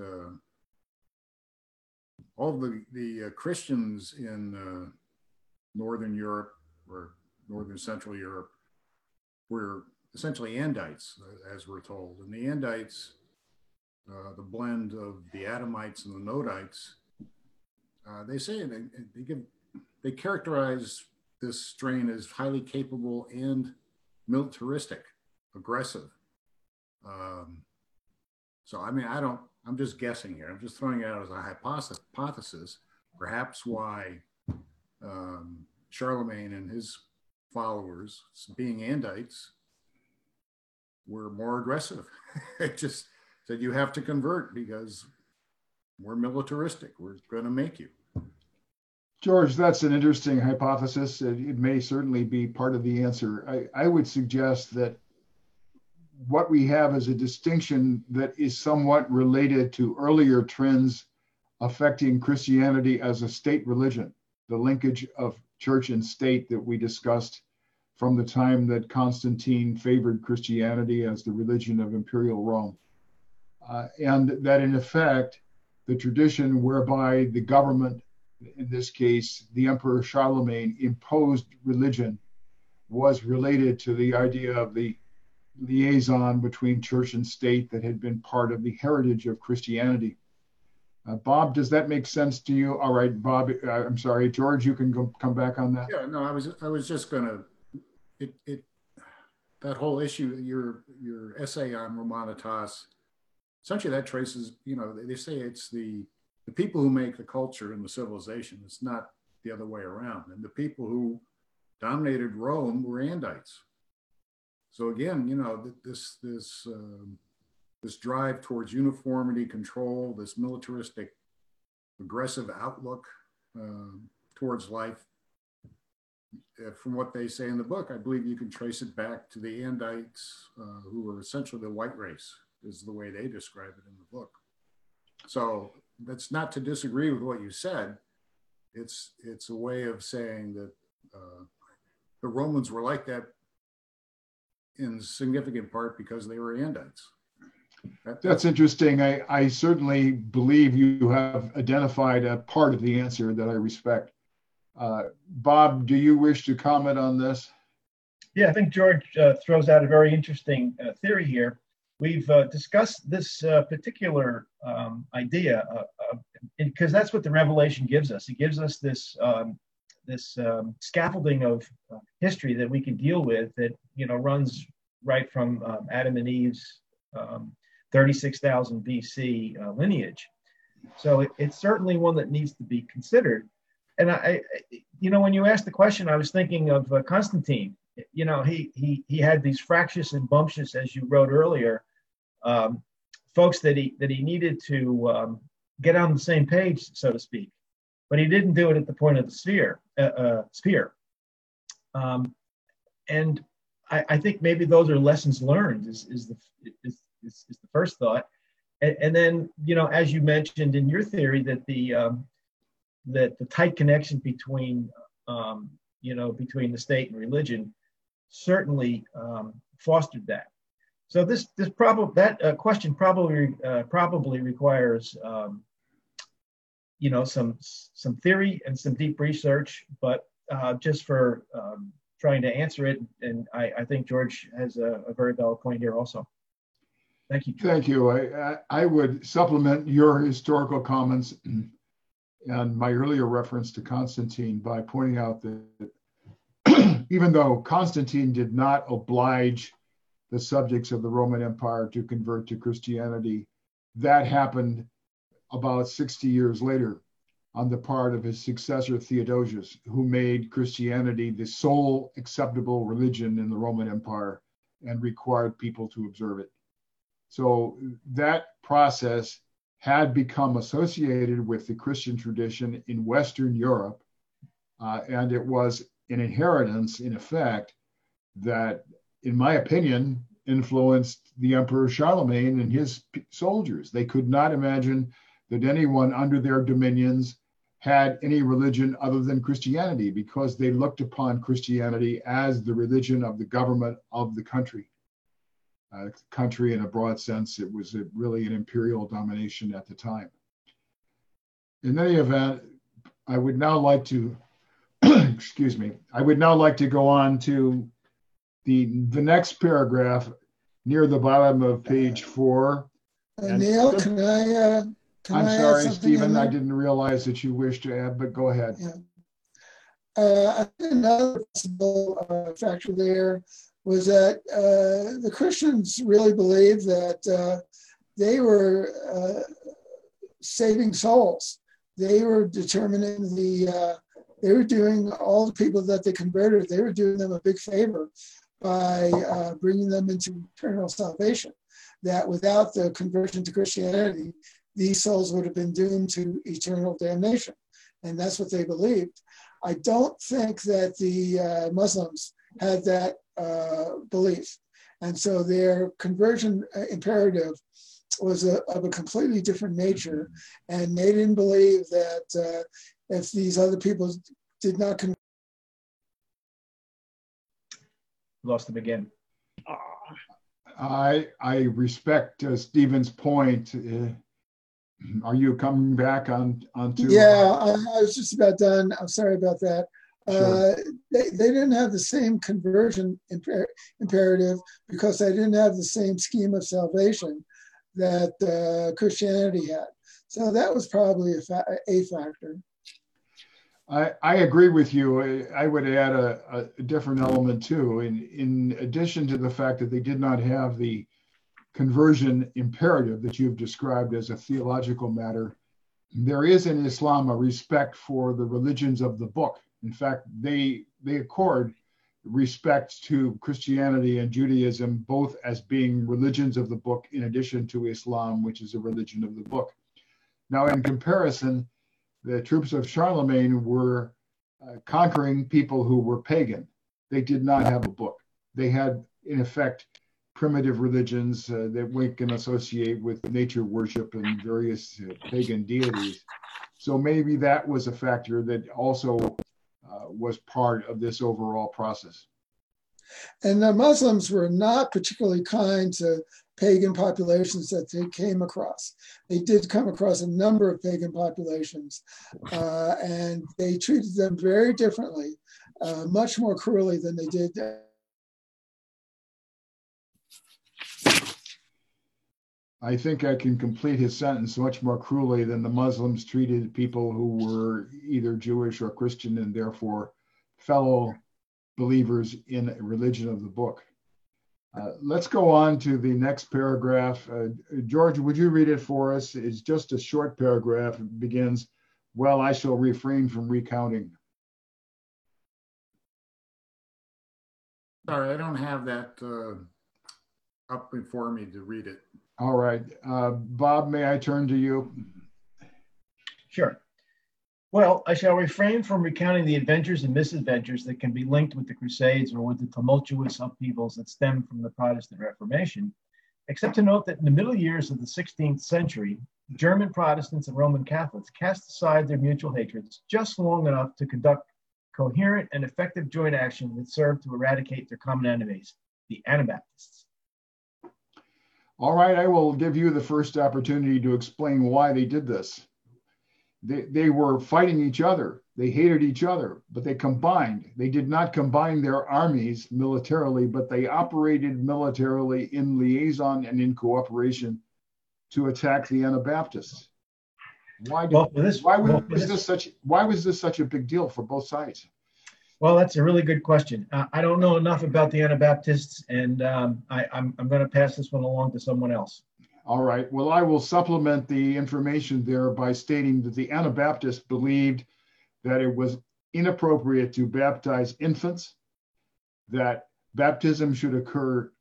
all of the Christians in Northern Europe or Northern Central Europe were essentially Andites, as we're told. And the Andites, the blend of the Adamites and the Nodites, they say they characterize this strain as highly capable and militaristic aggressive. So, I mean, I'm just guessing here. I'm just throwing it out as a hypothesis, perhaps why Charlemagne and his followers, being Andites, were more aggressive. It just said, you have to convert because we're militaristic. We're going to make you. George, that's an interesting hypothesis. It may certainly be part of the answer. I would suggest that what we have is a distinction that is somewhat related to earlier trends affecting Christianity as a state religion, the linkage of church and state that we discussed from the time that Constantine favored Christianity as the religion of imperial Rome. And that in effect, the tradition whereby the government, in this case, the Emperor Charlemagne, imposed religion was related to the idea of the liaison between church and state that had been part of the heritage of Christianity. Bob, does that make sense to you? All right, Bob, I'm sorry, George, you can come back on that. Yeah, no, I was just gonna, that whole issue, your essay on Romanitas, essentially that traces, they say it's the people who make the culture and the civilization. It's not the other way around. And the people who dominated Rome were Andites. So again, this drive towards uniformity, control, this militaristic, aggressive outlook towards life, from what they say in the book, I believe you can trace it back to the Andites, who were essentially the white race, is the way they describe it in the book. So that's not to disagree with what you said. It's a way of saying that the Romans were like that in significant part because they were Andites. That's interesting. I certainly believe you have identified a part of the answer that I respect. Bob, do you wish to comment on this? Yeah, I think George throws out a very interesting theory here. We've discussed this particular idea because that's what the Revelation gives us. It gives us this scaffolding of history that we can deal with that runs right from Adam and Eve's 36,000 BC lineage. So it's certainly one that needs to be considered. And I when you asked the question, I was thinking of Constantine. He had these fractious and bumptious, as you wrote earlier, folks that he needed to get on the same page, so to speak. But he didn't do it at the point of the spear. And I think maybe those are lessons learned is the first thought. And then, as you mentioned in your theory, that the tight connection between between the state and religion certainly fostered that. So question probably requires some theory and some deep research, but just for trying to answer it, and I think George has a very valid point here also. Thank you. Thank you. I would supplement your historical comments and my earlier reference to Constantine by pointing out that even though Constantine did not oblige the subjects of the Roman Empire to convert to Christianity, that happened about 60 years later on the part of his successor Theodosius, who made Christianity the sole acceptable religion in the Roman Empire and required people to observe it. So that process had become associated with the Christian tradition in Western Europe, and it was an inheritance, in effect, that, in my opinion, influenced the Emperor Charlemagne and his soldiers. They could not imagine that anyone under their dominions had any religion other than Christianity, because they looked upon Christianity as the religion of the government of the country. Country in a broad sense, it was really an imperial domination at the time. In any event, I would now like to, excuse me, I would now like to go on to the next paragraph near the bottom of page 4. Neil, can I I'm sorry, Stephen, I didn't realize that you wished to add, but go ahead. Yeah. I think another possible factor there was that the Christians really believed that they were saving souls. They were determining they were doing all the people that they converted, they were doing them a big favor by bringing them into eternal salvation. That without the conversion to Christianity, these souls would have been doomed to eternal damnation. And that's what they believed. I don't think that the Muslims had that belief. And so their conversion imperative was of a completely different nature. And they didn't believe that if these other people did not convert. Lost him again. I respect Stephen's point. Are you coming back on to? Yeah, I was just about done. I'm sorry about that. Sure. They didn't have the same conversion imperative because they didn't have the same scheme of salvation that Christianity had. So that was probably a factor. I agree with you. I would add a different element too. In addition to the fact that they did not have the conversion imperative that you've described as a theological matter, there is in Islam a respect for the religions of the book. In fact, they accord respect to Christianity and Judaism both as being religions of the book in addition to Islam, which is a religion of the book. Now, in comparison, the troops of Charlemagne were conquering people who were pagan. They did not have a book. They had, in effect, primitive religions that we can associate with nature worship and various pagan deities. So maybe that was a factor that also was part of this overall process. And the Muslims were not particularly kind to pagan populations that they came across. They did come across a number of pagan populations, and they treated them very differently, much more cruelly than they did. I think I can complete his sentence much more cruelly than the Muslims treated people who were either Jewish or Christian and therefore fellow believers in a religion of the book. Let's go on to the next paragraph. George, would you read it for us? It's just a short paragraph. It begins, "Well, I shall refrain from recounting." Sorry, I don't have that up before me to read it. All right. Bob, may I turn to you? Sure. Well, I shall refrain from recounting the adventures and misadventures that can be linked with the Crusades or with the tumultuous upheavals that stem from the Protestant Reformation, except to note that in the middle years of the 16th century, German Protestants and Roman Catholics cast aside their mutual hatreds just long enough to conduct coherent and effective joint action that served to eradicate their common enemies, the Anabaptists. All right, I will give you the first opportunity to explain why they did this. They were fighting each other. They hated each other, but they combined. They did not combine their armies militarily, but they operated militarily in liaison and in cooperation to attack the Anabaptists. Why was this such a big deal for both sides? Well, that's a really good question. I don't know enough about the Anabaptists, and I'm going to pass this one along to someone else. All right. Well, I will supplement the information there by stating that the Anabaptists believed that it was inappropriate to baptize infants, that baptism should occur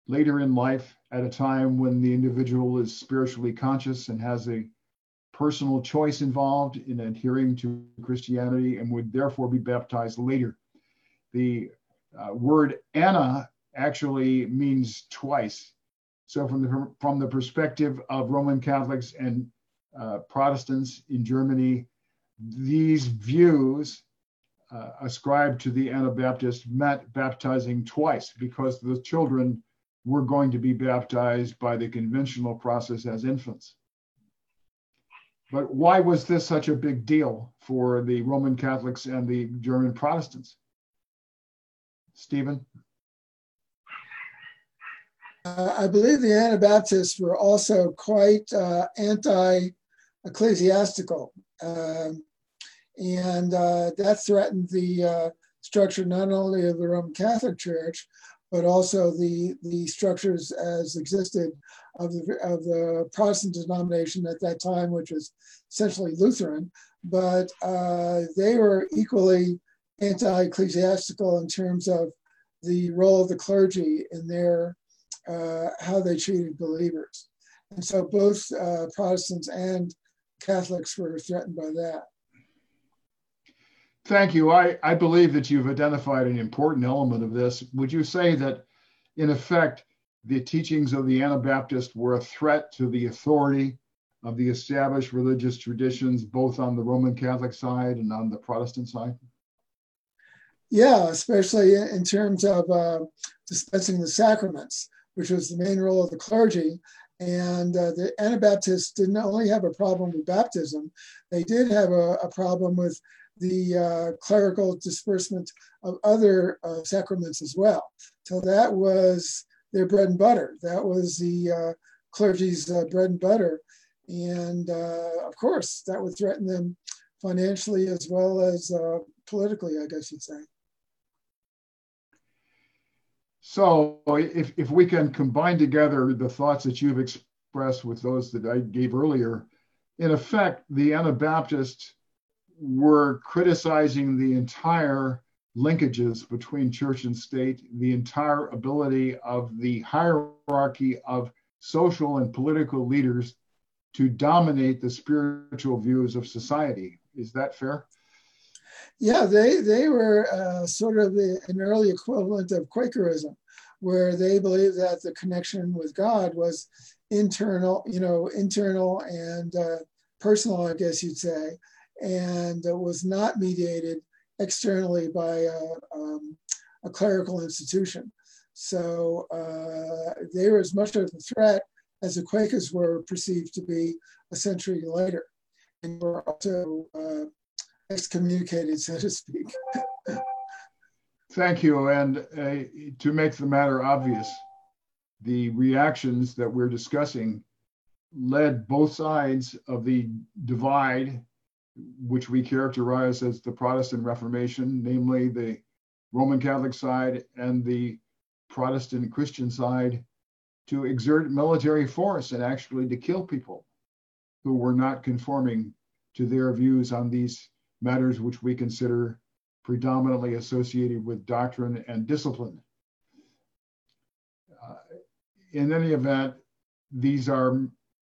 later in life at a time when the individual is spiritually conscious and has a personal choice involved in adhering to Christianity and would therefore be baptized later. The word Anna actually means twice. So from the perspective of Roman Catholics and Protestants in Germany, these views ascribed to the Anabaptists meant baptizing twice because the children were going to be baptized by the conventional process as infants. But why was this such a big deal for the Roman Catholics and the German Protestants? Stephen? I believe the Anabaptists were also quite anti-ecclesiastical. And that threatened the structure not only of the Roman Catholic Church, but also the structures as existed of the Protestant denomination at that time, which was essentially Lutheran. But they were equally anti-ecclesiastical in terms of the role of the clergy in their how they treated believers. And so both Protestants and Catholics were threatened by that. Thank you. I believe that you've identified an important element of this. Would you say that, in effect, the teachings of the Anabaptists were a threat to the authority of the established religious traditions, both on the Roman Catholic side and on the Protestant side? Yeah, especially in terms of dispensing the sacraments, which was the main role of the clergy. And the Anabaptists didn't only have a problem with baptism, they did have a problem with the clerical disbursement of other sacraments as well. So that was their bread and butter. That was the clergy's bread and butter. And of course, that would threaten them financially as well as politically, I guess you'd say. So if we can combine together the thoughts that you've expressed with those that I gave earlier, in effect, the Anabaptists were criticizing the entire linkages between church and state, the entire ability of the hierarchy of social and political leaders to dominate the spiritual views of society. Is that fair? Yeah, they were sort of an early equivalent of Quakerism, where they believed that the connection with God was internal and personal, I guess you'd say, and was not mediated externally by a clerical institution. So they were as much of a threat as the Quakers were perceived to be a century later, and were also excommunicated, so to speak. Thank you. And to make the matter obvious, the reactions that we're discussing led both sides of the divide, which we characterize as the Protestant Reformation, namely the Roman Catholic side and the Protestant Christian side, to exert military force and actually to kill people who were not conforming to their views on these matters which we consider predominantly associated with doctrine and discipline. In any event, these are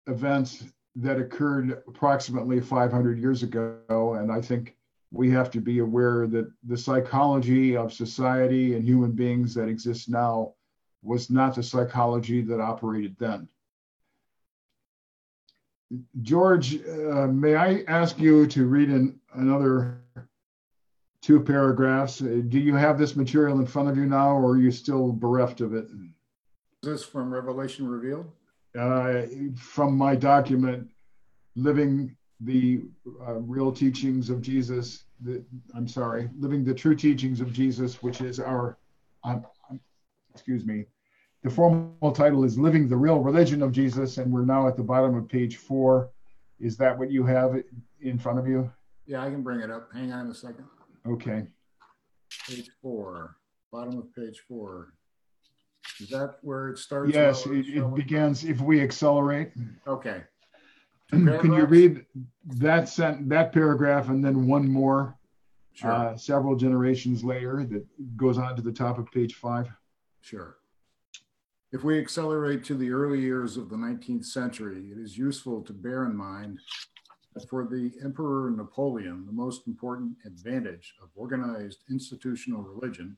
events that occurred approximately 500 years ago, and I think we have to be aware that the psychology of society and human beings that exists now was not the psychology that operated then. George, may I ask you to read another 2 paragraphs? Do you have this material in front of you now, or are you still bereft of it? Is this from Revelation Revealed? From my document, Living the Real Teachings of Jesus. Living the True Teachings of Jesus, which is our, excuse me, the formal title is Living the Real Religion of Jesus, and we're now at the bottom of page 4. Is that what you have in front of you? Yeah, I can bring it up. Hang on a second. Okay. Page 4, bottom of page 4. Is that where it starts? Yes, it begins, if we accelerate. Okay. Can you read that paragraph and then one more, Sure. several generations later, that goes on to the top of page 5? Sure. If we accelerate to the early years of the 19th century, it is useful to bear in mind that for the Emperor Napoleon, the most important advantage of organized institutional religion,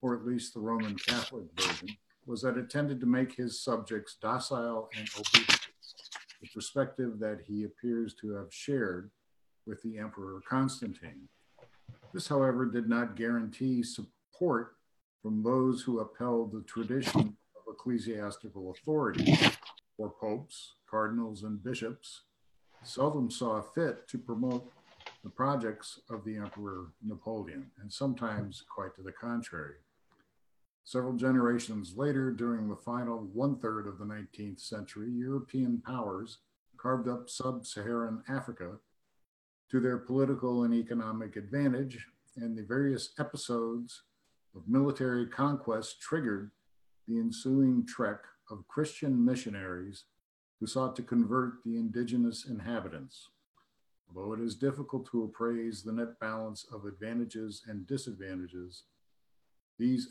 or at least the Roman Catholic version, was that it tended to make his subjects docile and obedient, a perspective that he appears to have shared with the Emperor Constantine. This, however, did not guarantee support from those who upheld the tradition of ecclesiastical authority, or popes, cardinals, and bishops seldom saw fit to promote the projects of the Emperor Napoleon, and sometimes quite to the contrary. Several generations later, during the final 1/3 of the 19th century, European powers carved up sub-Saharan Africa to their political and economic advantage, and the various episodes of military conquest triggered the ensuing trek of Christian missionaries who sought to convert the indigenous inhabitants. Although it is difficult to appraise the net balance of advantages and disadvantages, these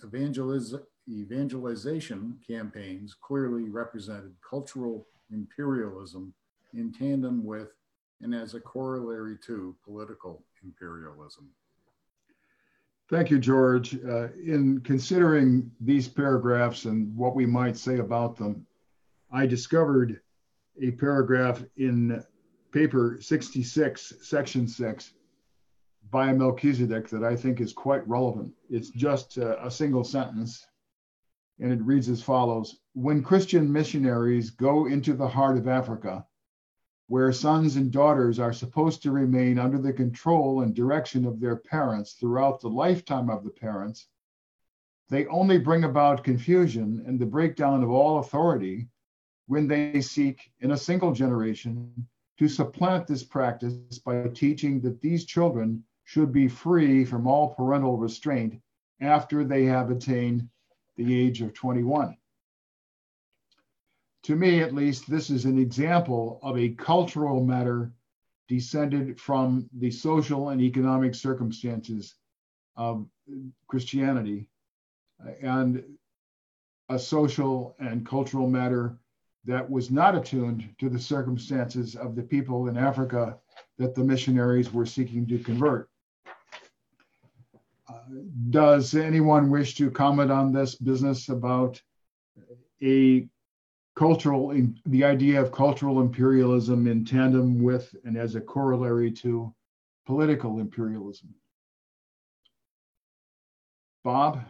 evangelization campaigns clearly represented cultural imperialism in tandem with and as a corollary to political imperialism. Thank you, George. In considering these paragraphs and what we might say about them, I discovered a paragraph in paper 66, section 6, by Melchizedek that I think is quite relevant. It's just a single sentence, and it reads as follows. When Christian missionaries go into the heart of Africa, where sons and daughters are supposed to remain under the control and direction of their parents throughout the lifetime of the parents, they only bring about confusion and the breakdown of all authority when they seek in a single generation to supplant this practice by teaching that these children should be free from all parental restraint after they have attained the age of 21. To me, at least, this is an example of a cultural matter descended from the social and economic circumstances of Christianity, and a social and cultural matter that was not attuned to the circumstances of the people in Africa that the missionaries were seeking to convert. Does anyone wish to comment on this business about the idea of cultural imperialism in tandem with and as a corollary to political imperialism? Bob?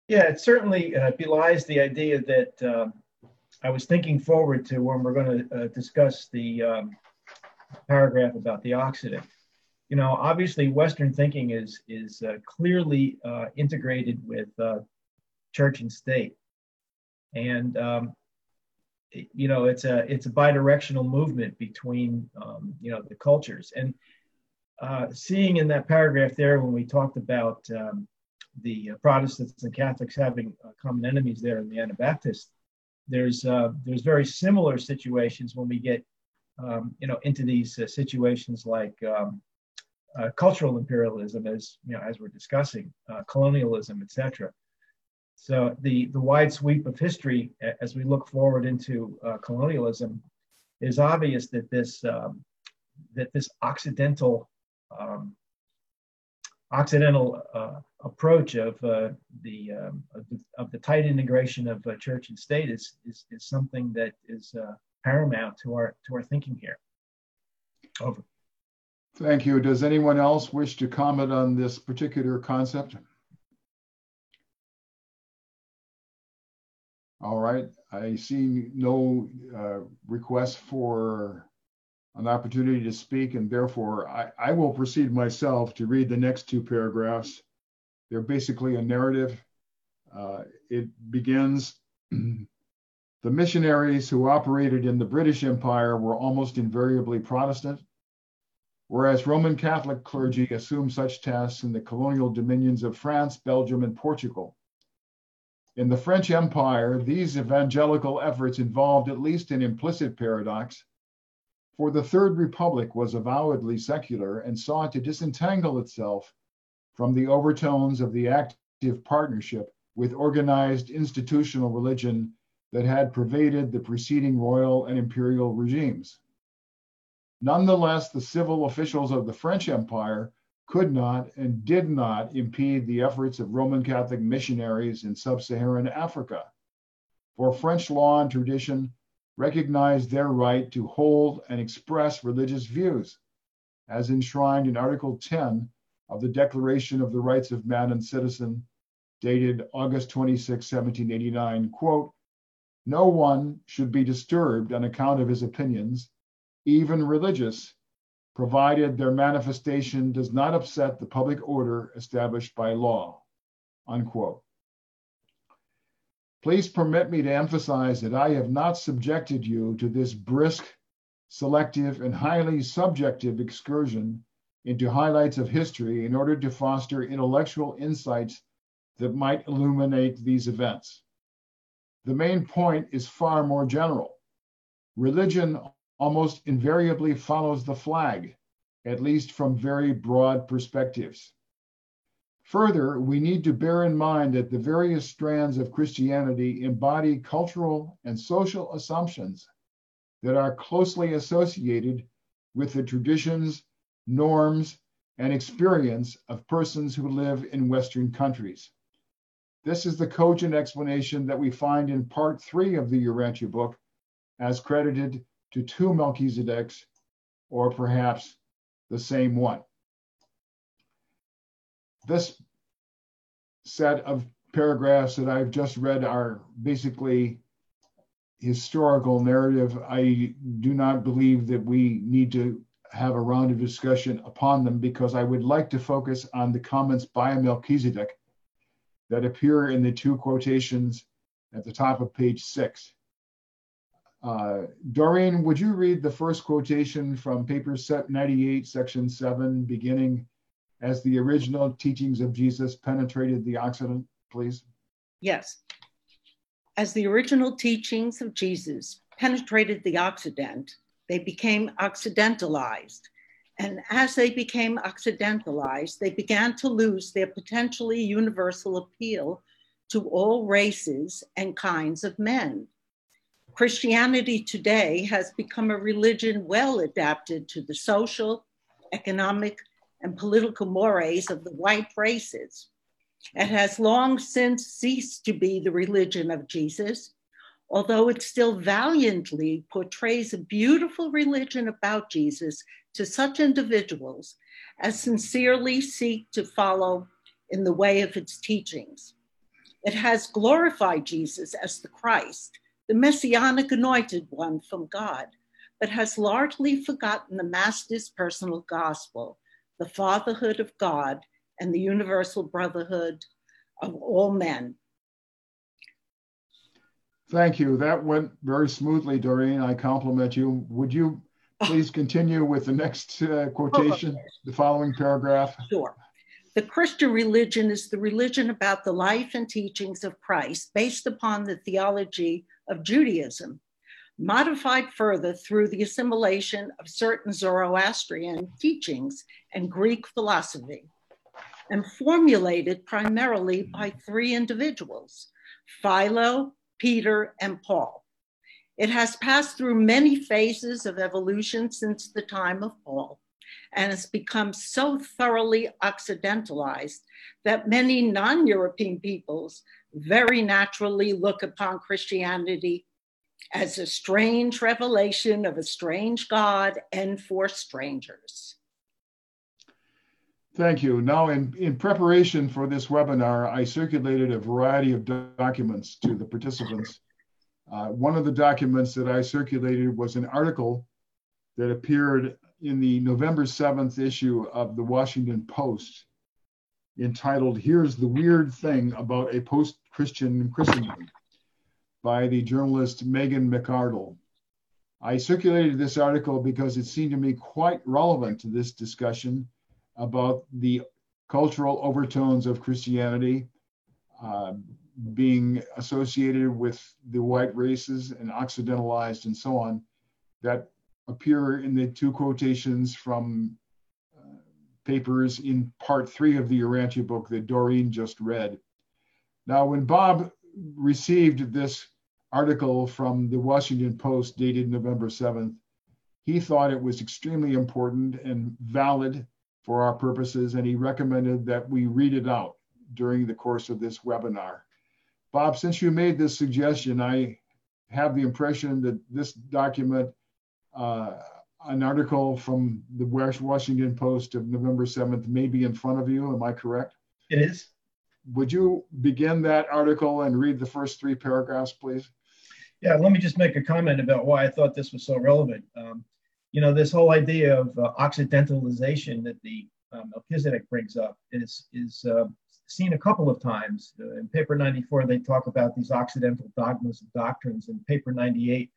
Yeah, it certainly belies the idea that I was thinking forward to when we're going to discuss the paragraph about the Occident. You know, obviously, Western thinking is clearly integrated with church and state, and you know, it's a bidirectional movement between you know, the cultures. And seeing in that paragraph there when we talked about the Protestants and Catholics having common enemies there in the Anabaptists, there's very similar situations when we get you know, into these situations like cultural imperialism, as you know, as we're discussing, colonialism, etc. So the wide sweep of history, as we look forward into colonialism, is obvious that this Occidental approach of the tight integration of church and state is something that is paramount to our thinking here. Over. Thank you. Does anyone else wish to comment on this particular concept? All right. I see no request for an opportunity to speak, and therefore I will proceed myself to read the next two paragraphs. They're basically a narrative. It begins, the missionaries who operated in the British Empire were almost invariably Protestant, whereas Roman Catholic clergy assumed such tasks in the colonial dominions of France, Belgium, and Portugal. In the French Empire, these evangelical efforts involved at least an implicit paradox, for the Third Republic was avowedly secular and sought to disentangle itself from the overtones of the active partnership with organized institutional religion that had pervaded the preceding royal and imperial regimes. Nonetheless, the civil officials of the French Empire could not and did not impede the efforts of Roman Catholic missionaries in sub-Saharan Africa, for French law and tradition recognized their right to hold and express religious views, as enshrined in Article 10 of the Declaration of the Rights of Man and Citizen, dated August 26, 1789, quote, "No one should be disturbed on account of his opinions, even religious, provided their manifestation does not upset the public order established by law," unquote. Please permit me to emphasize that I have not subjected you to this brisk, selective, and highly subjective excursion into highlights of history in order to foster intellectual insights that might illuminate these events. The main point is far more general. Religion almost invariably follows the flag, at least from very broad perspectives. Further, we need to bear in mind that the various strands of Christianity embody cultural and social assumptions that are closely associated with the traditions, norms, and experience of persons who live in Western countries. This is the cogent explanation that we find in part 3 of the Urantia book, as credited to 2 Melchizedeks, or perhaps the same one. This set of paragraphs that I've just read are basically historical narrative. I do not believe that we need to have a round of discussion upon them, because I would like to focus on the comments by Melchizedek that appear in the 2 quotations at the top of page 6. Doreen, would you read the first quotation from paper 98, section 7, beginning, "As the original teachings of Jesus penetrated the Occident," please? Yes. As the original teachings of Jesus penetrated the Occident, they became occidentalized. And as they became occidentalized, they began to lose their potentially universal appeal to all races and kinds of men. Christianity today has become a religion well adapted to the social, economic, and political mores of the white races. It has long since ceased to be the religion of Jesus, although it still valiantly portrays a beautiful religion about Jesus to such individuals as sincerely seek to follow in the way of its teachings. It has glorified Jesus as the Christ, the messianic anointed one from God, but has largely forgotten the Master's personal gospel, the fatherhood of God, and the universal brotherhood of all men. Thank you. That went very smoothly, Doreen. I compliment you. Would you please continue with the next quotation, the following paragraph? Sure. The Christian religion is the religion about the life and teachings of Christ based upon the theology of Judaism, modified further through the assimilation of certain Zoroastrian teachings and Greek philosophy, and formulated primarily by 3 individuals, Philo, Peter, and Paul. It has passed through many phases of evolution since the time of Paul, and has become so thoroughly occidentalized that many non-European peoples very naturally look upon Christianity as a strange revelation of a strange God and for strangers. Thank you. Now, in preparation for this webinar, I circulated a variety of documents to the participants. One of the documents that I circulated was an article that appeared in the November 7th issue of the Washington Post, entitled "Here's the Weird Thing About a Post-Christian Christendom" by the journalist Megan McArdle. I circulated this article because it seemed to me quite relevant to this discussion about the cultural overtones of Christianity being associated with the white races and occidentalized and so on, that appear in the 2 quotations from papers in part 3 of the Urantia book that Doreen just read. Now, when Bob received this article from the Washington Post dated November 7th, he thought it was extremely important and valid for our purposes, and he recommended that we read it out during the course of this webinar. Bob, since you made this suggestion, I have the impression that this document, an article from the Washington Post of November 7th, may be in front of you. Am I correct? It is. Would you begin that article and read the first 3 paragraphs, please? Yeah, let me just make a comment about why I thought this was so relevant. This whole idea of occidentalization that the Melchizedek brings up is seen a couple of times. In paper 94, they talk about these occidental dogmas and doctrines, and paper 98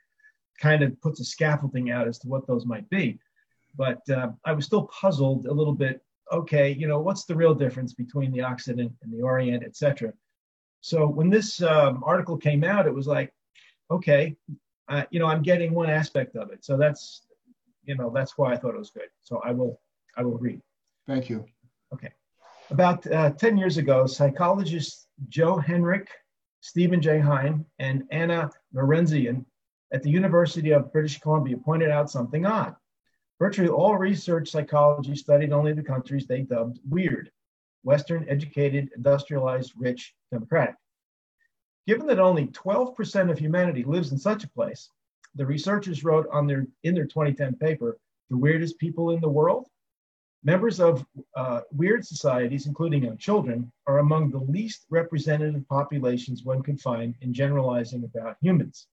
kind of puts a scaffolding out as to what those might be. But I was still puzzled a little bit. Okay, what's the real difference between the Occident and the Orient, et cetera? So when this article came out, it was like, okay, I'm getting one aspect of it. So that's why I thought it was good. So I will read. Thank you. Okay. About 10 years ago, psychologists Joe Henrich, Stephen J. Heim, and Anna Lorenzian at the University of British Columbia pointed out something odd. Virtually all research psychology studied only the countries they dubbed weird: Western, educated, industrialized, rich, democratic. Given that only 12% of humanity lives in such a place, the researchers wrote in their 2010 paper, "The Weirdest People in the World." Members of weird societies, including young children, are among the least representative populations one could find in generalizing about humans.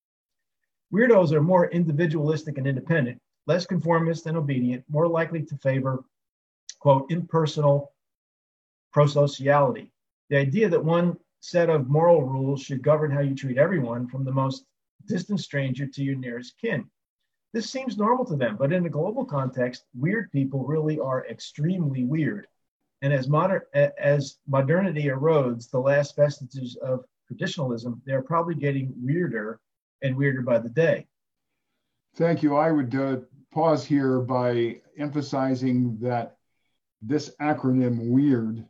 Weirdos are more individualistic and independent, less conformist and obedient, more likely to favor, quote, impersonal prosociality. The idea that one set of moral rules should govern how you treat everyone, from the most distant stranger to your nearest kin. This seems normal to them, but in a global context, weird people really are extremely weird. And as modernity erodes the last vestiges of traditionalism, they're probably getting weirder and weirder by the day. Thank you. I would pause here by emphasizing that this acronym WEIRD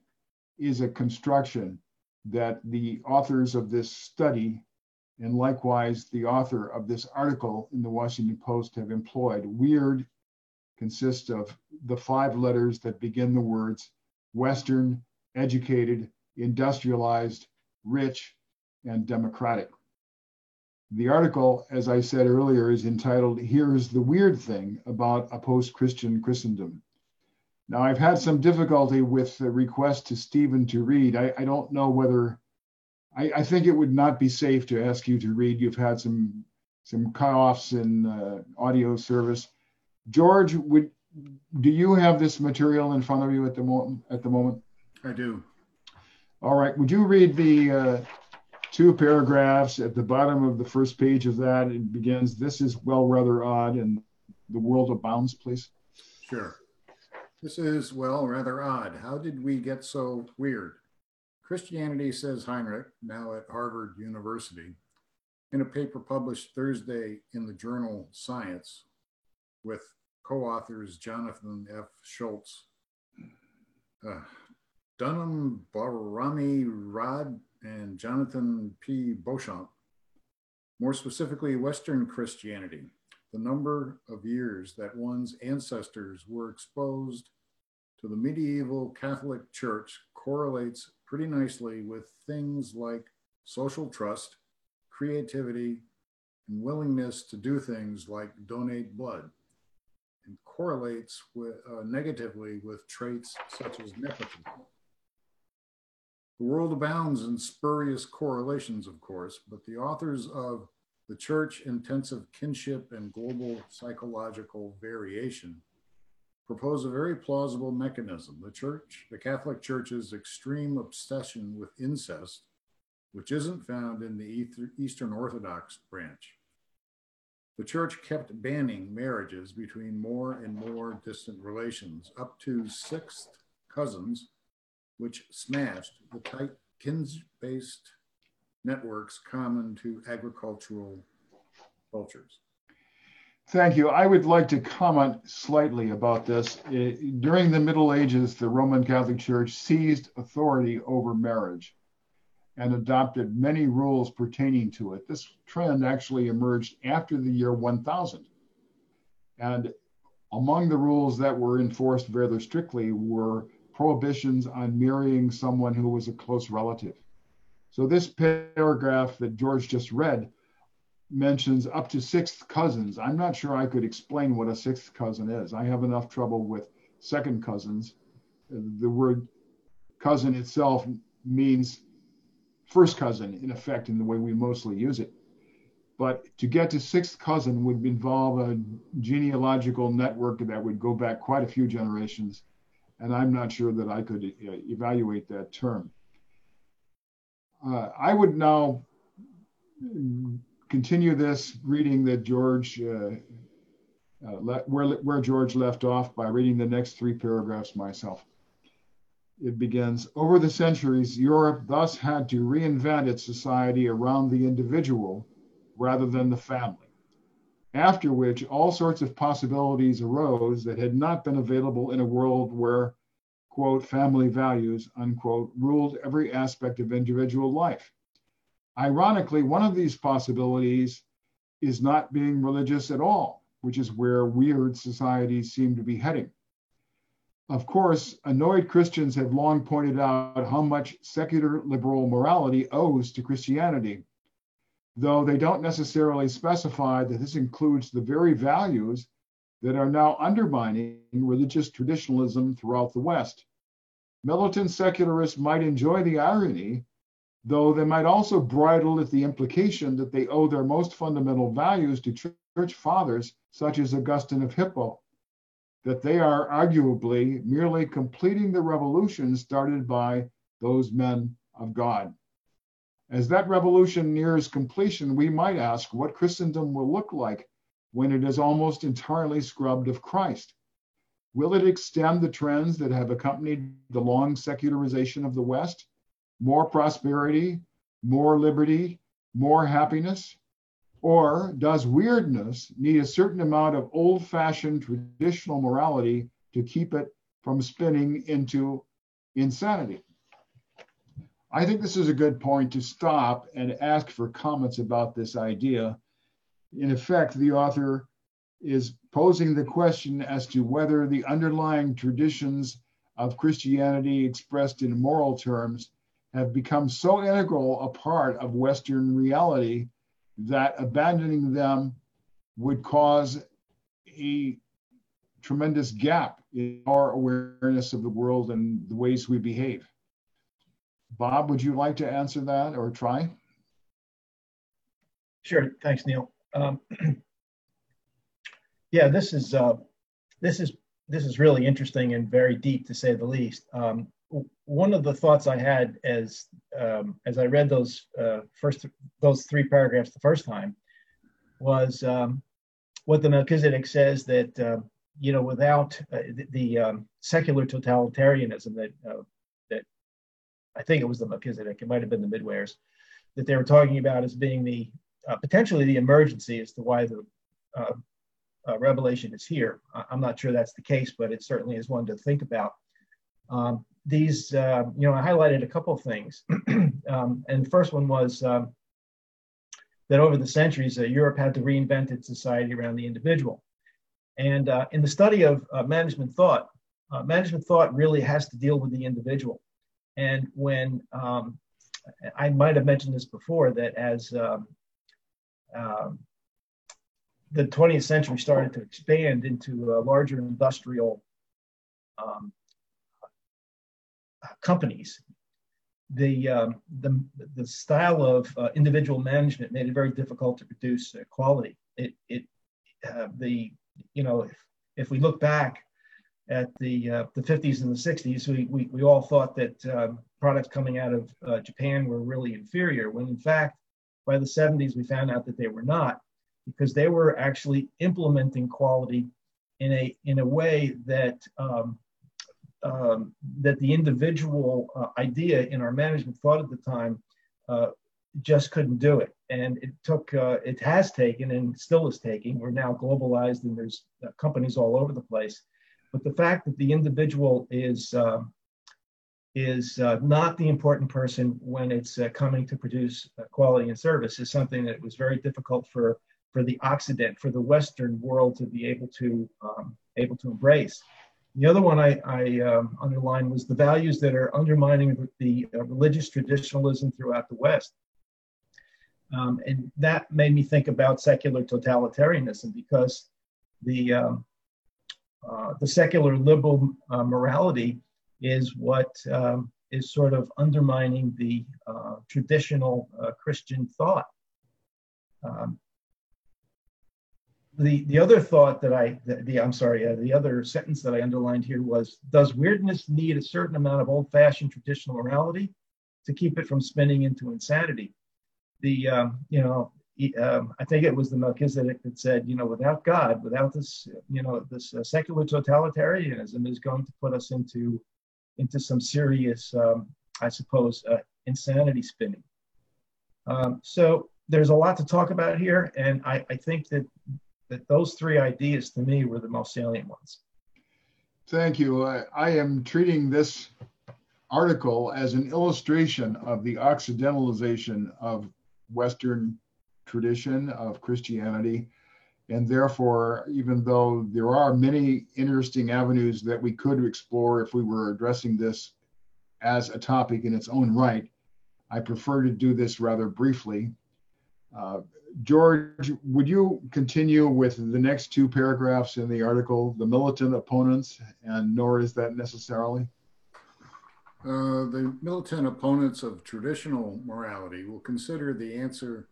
is a construction that the authors of this study, and likewise the author of this article in the Washington Post, have employed. WEIRD consists of the 5 letters that begin the words Western, educated, industrialized, rich, and democratic. The article, as I said earlier, is entitled, "Here's the Weird Thing About a Post-Christian Christendom." Now, I've had some difficulty with the request to Stephen to read. I don't know whether, I think it would not be safe to ask you to read. You've had some cut-offs in audio service. George, do you have this material in front of you at the moment? I do. All right. Would you read the 2 paragraphs at the bottom of the first page of that? It begins, "This is well rather odd, and the world abounds," please. Sure. This is, well, rather odd. How did we get so weird? Christianity, says Heinrich, now at Harvard University, in a paper published Thursday in the journal Science with co-authors Jonathan F. Schultz, Dunham Barami Rod, and Jonathan P. Beauchamp. More specifically, Western Christianity, the number of years that one's ancestors were exposed to the medieval Catholic Church correlates pretty nicely with things like social trust, creativity, and willingness to do things like donate blood, and correlates negatively with traits such as nepotism. The world abounds in spurious correlations, of course, but the authors of The Church, Intensive Kinship and Global Psychological Variation propose a very plausible mechanism. The Catholic Church's extreme obsession with incest, which isn't found in the Eastern Orthodox branch. The Church kept banning marriages between more and more distant relations, up to 6th cousins, which smashed the tight kin-based networks common to agricultural cultures. Thank you. I would like to comment slightly about this. During the Middle Ages, the Roman Catholic Church seized authority over marriage and adopted many rules pertaining to it. This trend actually emerged after the year 1000. And among the rules that were enforced rather strictly were prohibitions on marrying someone who was a close relative. So this paragraph that George just read mentions up to 6th cousins. I'm not sure I could explain what a 6th cousin is. I have enough trouble with 2nd cousins. The word cousin itself means first cousin, in effect, in the way we mostly use it. But to get to 6th cousin would involve a genealogical network that would go back quite a few generations. And I'm not sure that I could evaluate that term. I would now continue this reading that George where George left off by reading the next 3 paragraphs myself. It begins, over the centuries, Europe thus had to reinvent its society around the individual rather than the family, after which all sorts of possibilities arose that had not been available in a world where, quote, family values, unquote, ruled every aspect of individual life. Ironically, one of these possibilities is not being religious at all, which is where weird societies seem to be heading. Of course, annoyed Christians have long pointed out how much secular liberal morality owes to Christianity, though they don't necessarily specify that this includes the very values that are now undermining religious traditionalism throughout the West. Militant secularists might enjoy the irony, though they might also bridle at the implication that they owe their most fundamental values to church fathers such as Augustine of Hippo, that they are arguably merely completing the revolution started by those men of God. As that revolution nears completion, we might ask what Christendom will look like when it is almost entirely scrubbed of Christ. Will it extend the trends that have accompanied the long secularization of the West? More prosperity, more liberty, more happiness? Or does weirdness need a certain amount of old-fashioned traditional morality to keep it from spinning into insanity? I think this is a good point to stop and ask for comments about this idea. In effect, the author is posing the question as to whether the underlying traditions of Christianity expressed in moral terms have become so integral a part of Western reality that abandoning them would cause a tremendous gap in our awareness of the world and the ways we behave. Bob, would you like to answer that or try? Sure. Thanks, Neil. Yeah, this is really interesting and very deep, to say the least. One of the thoughts I had as I read those 3 paragraphs the first time was what the Melchizedek says, that without the secular totalitarianism that I think it was the Melchizedek, it might have been the Midwayers, that they were talking about as being the potentially the emergency as to why the revelation is here. I'm not sure that's the case, but it certainly is one to think about. I highlighted a couple of things. And the first one was that over the centuries, Europe had to reinvent its society around the individual. And in the study of management thought really has to deal with the individual. And when I might have mentioned this before, that as the 20th century started to expand into larger industrial companies, the style of individual management made it very difficult to produce quality. If we look back at the 50s and the 60s, we all thought that products coming out of Japan were really inferior, when in fact by the 70s we found out that they were not, because they were actually implementing quality in a way that that the individual idea in our management thought at the time just couldn't do it. And it has taken and still is taking. We're now globalized and there's companies all over the place. But the fact that the individual is not the important person when it's coming to produce quality and service is something that was very difficult for the Occident, for the Western world to be able to embrace. The other one I underlined was the values that are undermining the religious traditionalism throughout the West. And that made me think about secular totalitarianism, because the secular liberal morality is what is sort of undermining the traditional Christian thought. The other thought that the other sentence that I underlined here was, does weirdness need a certain amount of old-fashioned traditional morality to keep it from spinning into insanity? I think it was the Melchizedek that said, without God, without this, this secular totalitarianism is going to put us into some serious, I suppose, insanity spinning. So there's a lot to talk about here, and I think that those three ideas to me were the most salient ones. Thank you. I am treating this article as an illustration of the Occidentalization of Western tradition of Christianity. And therefore, even though there are many interesting avenues that we could explore if we were addressing this as a topic in its own right, I prefer to do this rather briefly. George, would you continue with the next two paragraphs in the article, the militant opponents, and nor is that necessarily? The militant opponents of traditional morality will consider the answer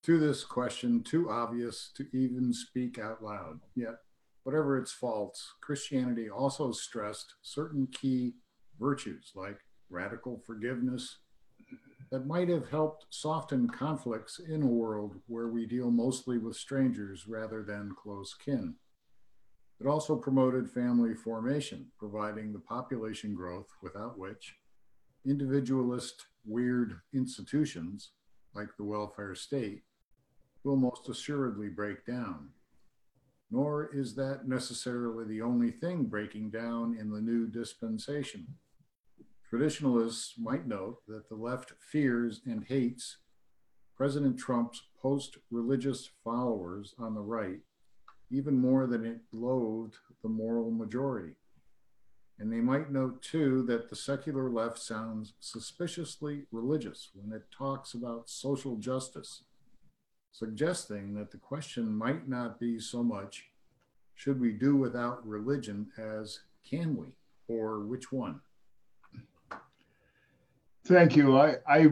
to this question too obvious to even speak out loud. Yet, whatever its faults, Christianity also stressed certain key virtues like radical forgiveness that might have helped soften conflicts in a world where we deal mostly with strangers rather than close kin. It also promoted family formation, providing the population growth without which individualist, weird institutions like the welfare state will most assuredly break down. Nor is that necessarily the only thing breaking down in the new dispensation. Traditionalists might note that the left fears and hates President Trump's post-religious followers on the right even more than it loathed the moral majority. And they might note too that the secular left sounds suspiciously religious when it talks about social justice, suggesting that the question might not be so much, should we do without religion, as can we, or which one? Thank you. I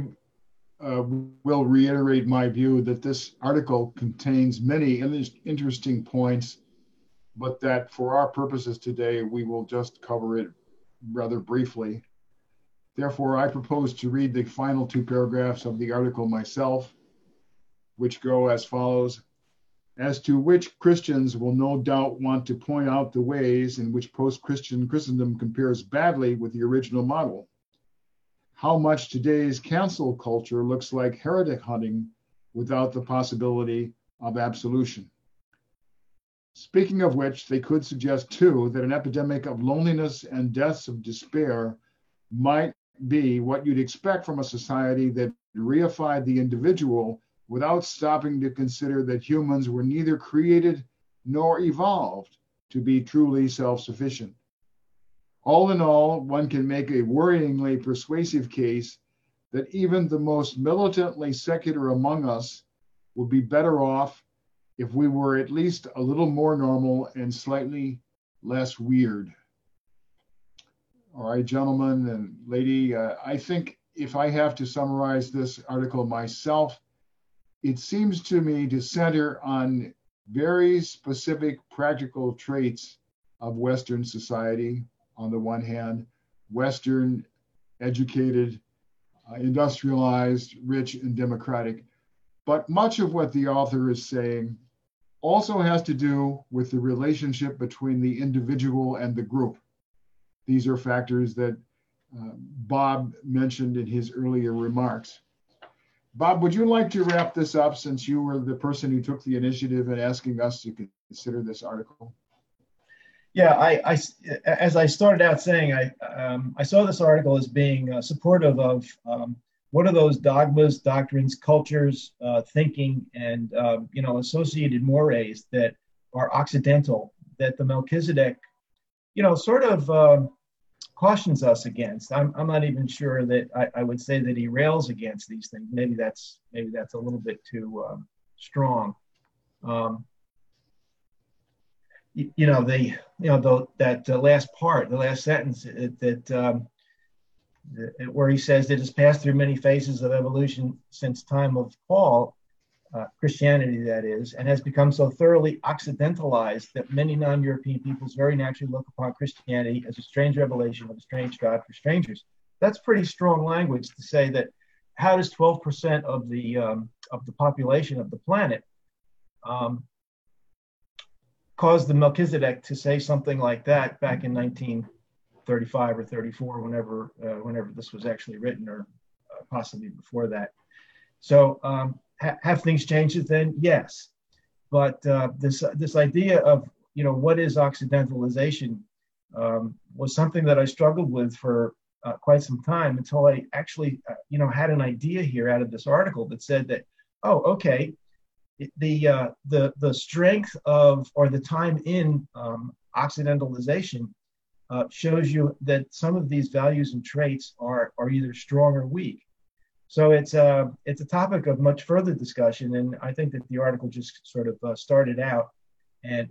will reiterate my view that this article contains many interesting points, but that for our purposes today, we will just cover it rather briefly. Therefore, I propose to read the final two paragraphs of the article myself, which go as follows. As to which Christians will no doubt want to point out the ways in which post-Christian Christendom compares badly with the original model. How much today's cancel culture looks like heretic hunting without the possibility of absolution. Speaking of which, they could suggest too that an epidemic of loneliness and deaths of despair might be what you'd expect from a society that reified the individual without stopping to consider that humans were neither created nor evolved to be truly self-sufficient. All in all, one can make a worryingly persuasive case that even the most militantly secular among us would be better off if we were at least a little more normal and slightly less weird. All right, gentlemen and lady, I think if I have to summarize this article myself, it seems to me to center on very specific practical traits of Western society. On the one hand, Western, educated, industrialized, rich, and democratic. But much of what the author is saying also has to do with the relationship between the individual and the group. These are factors that Bob mentioned in his earlier remarks. Bob, would you like to wrap this up since you were the person who took the initiative in asking us to consider this article? Yeah, I as I started out saying, I saw this article as being supportive of what are those dogmas, doctrines, cultures, thinking, and associated mores that are Occidental, that the Melchizedek, sort of cautions us against. I'm not even sure that I would say that he rails against these things. Maybe that's a little bit too strong. That last part, the last sentence, where he says it has passed through many phases of evolution since time of Paul, Christianity that is, and has become so thoroughly Occidentalized that many non-European peoples very naturally look upon Christianity as a strange revelation of a strange God for strangers. That's pretty strong language to say that. How does 12% of of the population of the planet caused the Melchizedek to say something like that back in 1935 or 34, whenever this was actually written, or possibly before that. So have things changed since then? Yes, but this idea of what is Occidentalization was something that I struggled with for quite some time, until I actually had an idea here out of this article that said that, oh, okay, the strength of, or the time in Occidentalization shows you that some of these values and traits are either strong or weak. So it's a topic of much further discussion, and I think that the article just sort of started out,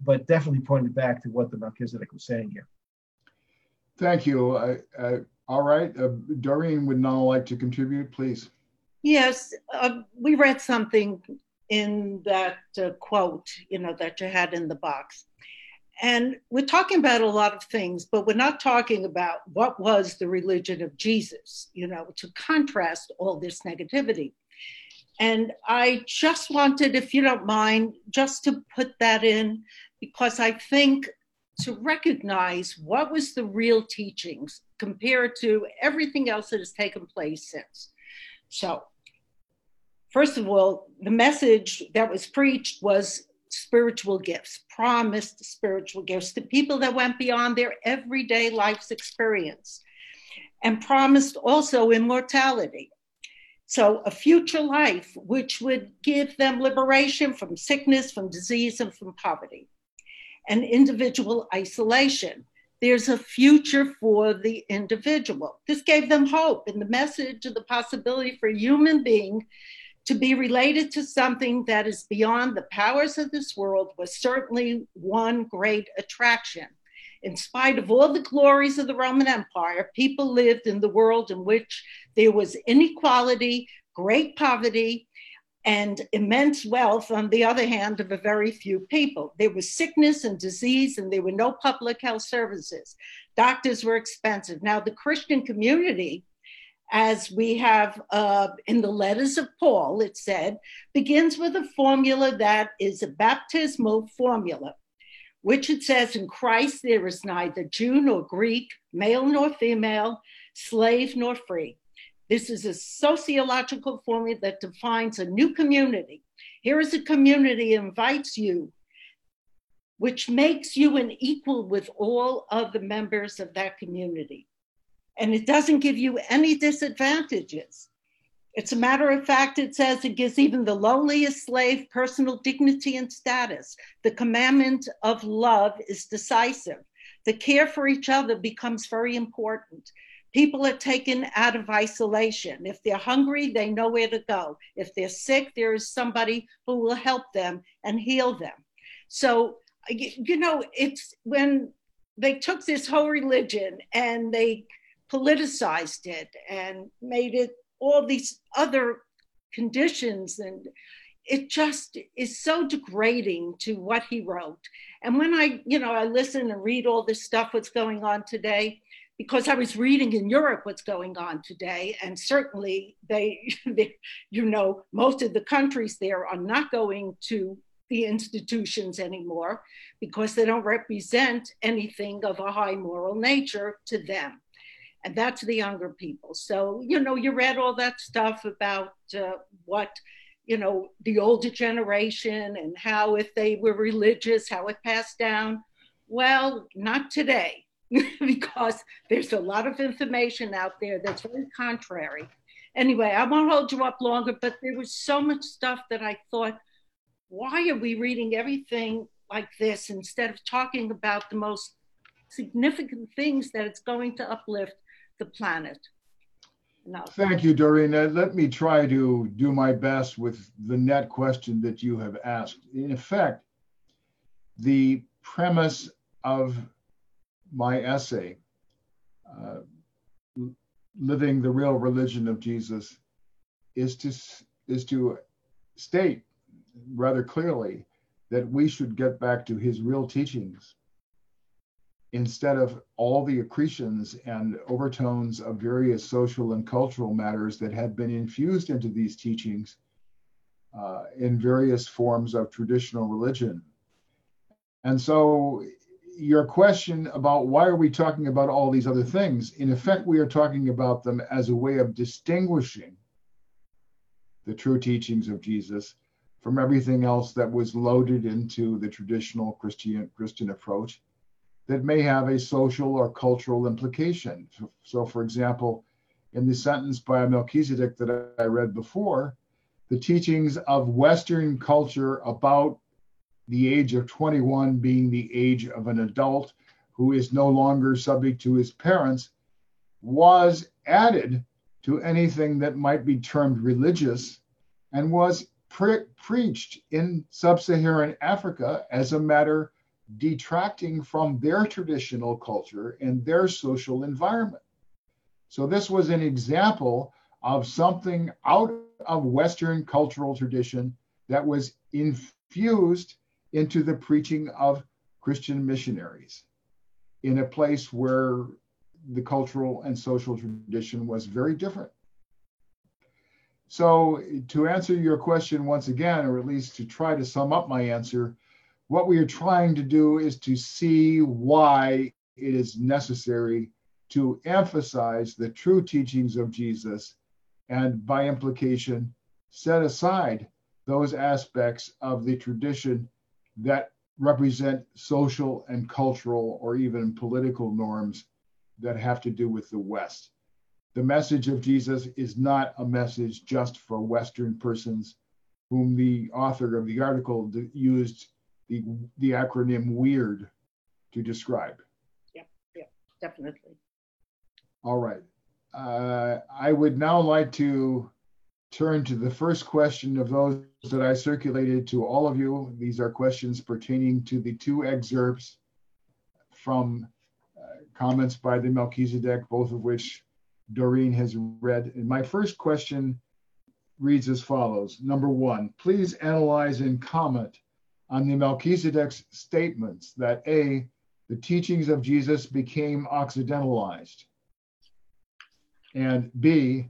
but definitely pointed back to what the Melchizedek was saying here. Thank you. All right, Doreen would now like to contribute, please. Yes, we read something in that quote, that you had in the box. And we're talking about a lot of things, but we're not talking about what was the religion of Jesus, to contrast all this negativity. And I just wanted, if you don't mind, just to put that in, because I think to recognize what was the real teachings compared to everything else that has taken place since. So, first of all, the message that was preached was spiritual gifts, promised spiritual gifts to people that went beyond their everyday life's experience, and promised also immortality. So a future life which would give them liberation from sickness, from disease, and from poverty, and individual isolation. There's a future for the individual. This gave them hope, and the message of the possibility for a human being to be related to something that is beyond the powers of this world was certainly one great attraction. In spite of all the glories of the Roman Empire, people lived in the world in which there was inequality, great poverty, and immense wealth, on the other hand, of a very few people. There was sickness and disease, and there were no public health services. Doctors were expensive. Now, the Christian community, as we have in the letters of Paul, it said, begins with a formula that is a baptismal formula, which it says, in Christ there is neither Jew nor Greek, male nor female, slave nor free. This is a sociological formula that defines a new community. Here is a community that invites you, which makes you an equal with all of the members of that community. And it doesn't give you any disadvantages. It's a matter of fact, it says it gives even the lowliest slave personal dignity and status. The commandment of love is decisive. The care for each other becomes very important. People are taken out of isolation. If they're hungry, they know where to go. If they're sick, there is somebody who will help them and heal them. So, it's when they took this whole religion and they politicized it and made it all these other conditions, and it just is so degrading to what he wrote. And when I listen and read all this stuff, what's going on today, because I was reading in Europe what's going on today, and certainly they most of the countries there are not going to the institutions anymore because they don't represent anything of a high moral nature to them. And that's the younger people. So, you read all that stuff about what, the older generation and how if they were religious, how it passed down. Well, not today, because there's a lot of information out there that's very contrary. Anyway, I won't hold you up longer, but there was so much stuff that I thought, why are we reading everything like this instead of talking about the most significant things that it's going to uplift the planet? No. Thank you, Doreen. Let me try to do my best with the net question that you have asked. In effect, the premise of my essay, Living the Real Religion of Jesus, is to state rather clearly that we should get back to his real teachings instead of all the accretions and overtones of various social and cultural matters that have been infused into these teachings in various forms of traditional religion. And so your question about why are we talking about all these other things, in effect, we are talking about them as a way of distinguishing the true teachings of Jesus from everything else that was loaded into the traditional Christian approach that may have a social or cultural implication. So for example, in the sentence by Melchizedek that I read before, the teachings of Western culture about the age of 21 being the age of an adult who is no longer subject to his parents was added to anything that might be termed religious and was preached in sub-Saharan Africa as a matter detracting from their traditional culture and their social environment. So this was an example of something out of Western cultural tradition that was infused into the preaching of Christian missionaries in a place where the cultural and social tradition was very different. So to answer your question once again, or at least to try to sum up my answer, what we are trying to do is to see why it is necessary to emphasize the true teachings of Jesus and by implication, set aside those aspects of the tradition that represent social and cultural or even political norms that have to do with the West. The message of Jesus is not a message just for Western persons, whom the author of the article used the acronym WEIRD to describe. Yeah, definitely. All right. I would now like to turn to the first question of those that I circulated to all of you. These are questions pertaining to the two excerpts from comments by the Melchizedek, both of which Doreen has read. And my first question reads as follows. Number one, please analyze and comment on the Melchizedek's statements that A, the teachings of Jesus became occidentalized, and B,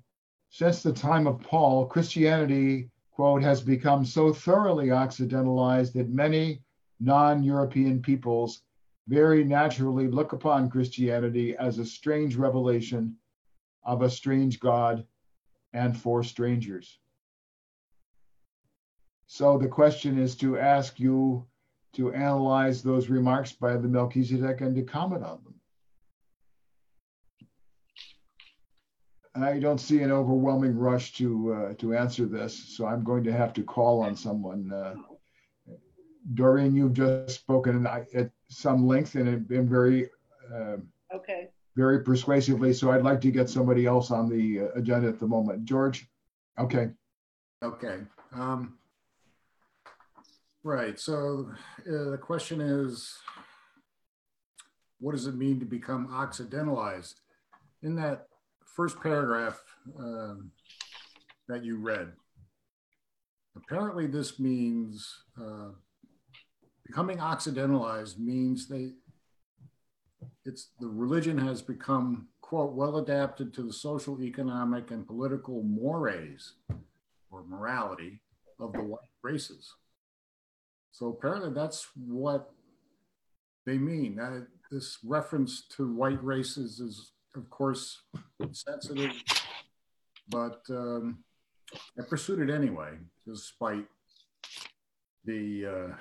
since the time of Paul, Christianity, quote, has become so thoroughly occidentalized that many non-European peoples very naturally look upon Christianity as a strange revelation of a strange God and for strangers. So the question is to ask you to analyze those remarks by the Melchizedek and to comment on them. I don't see an overwhelming rush to answer this, so I'm going to have to call on someone. Doreen, you've just spoken at some length and been very very persuasively, so I'd like to get somebody else on the agenda at the moment. George? Okay. Okay. Right. So the question is, what does it mean to become occidentalized? In that first paragraph that you read, apparently this means becoming occidentalized means the religion has become, quote, well adapted to the social, economic, and political mores or morality of the white races. So apparently that's what they mean. This reference to white races is, of course, sensitive, but I pursued it anyway, despite the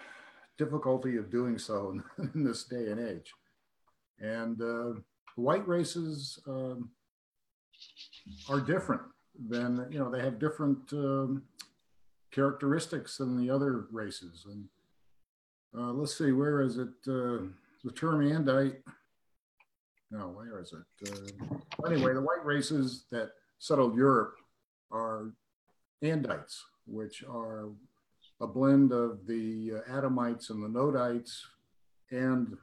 difficulty of doing so in this day and age. And white races are different than, they have different characteristics than the other races. And let's see, where is it? The term Andite. No, where is it? Anyway, the white races that settled Europe are Andites, which are a blend of the Adamites and the Nodites, and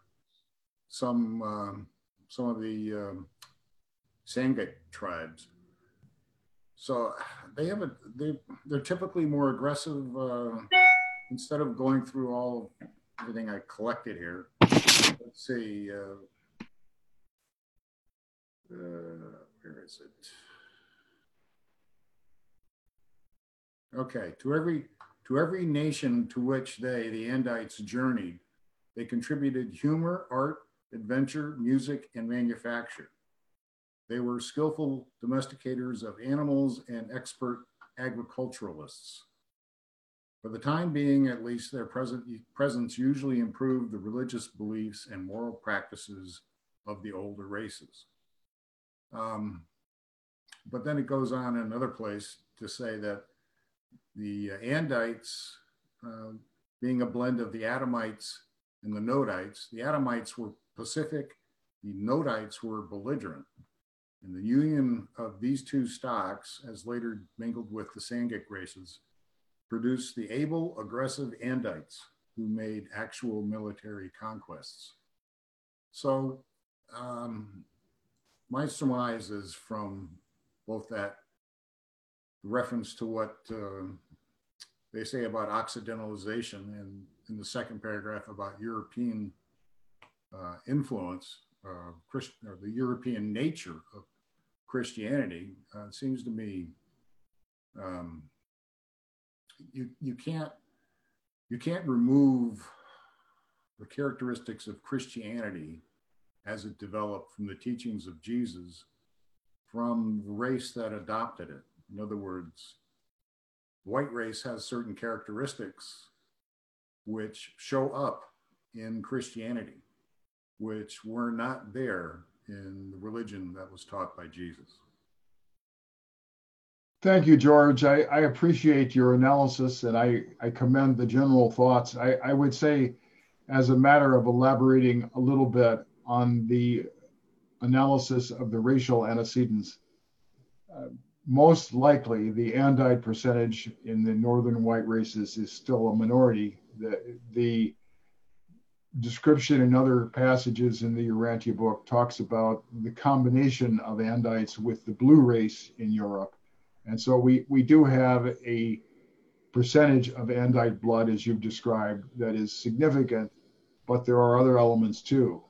some of the Sangate tribes. So they're typically more aggressive. Instead of going through everything I collected here, let's see. Where is it? Okay, to To every nation to which they, the Andites, journeyed, they contributed humor, art, adventure, music, and manufacture. They were skillful domesticators of animals and expert agriculturalists. For the time being, at least, their presence usually improved the religious beliefs and moral practices of the older races. But then it goes on in another place to say that the Andites, being a blend of the Adamites and the Nodites, the Adamites were pacific, the Nodites were belligerent. And the union of these two stocks, as later mingled with the Sangak races, produced the able, aggressive Andites who made actual military conquests. So my surmise is from both that reference to what they say about Occidentalization and in the second paragraph about European influence, or the European nature of Christianity, it seems to me you can't remove the characteristics of Christianity as it developed from the teachings of Jesus from the race that adopted it. In other words, the white race has certain characteristics which show up in Christianity, which were not there in the religion that was taught by Jesus. Thank you, George. I appreciate your analysis, and I commend the general thoughts. I would say, as a matter of elaborating a little bit on the analysis of the racial antecedents, most likely the Andite percentage in the northern white races is still a minority. The description in other passages in the Urantia book talks about the combination of Andites with the blue race in Europe. And so we do have a percentage of Andite blood, as you've described, that is significant, but there are other elements too.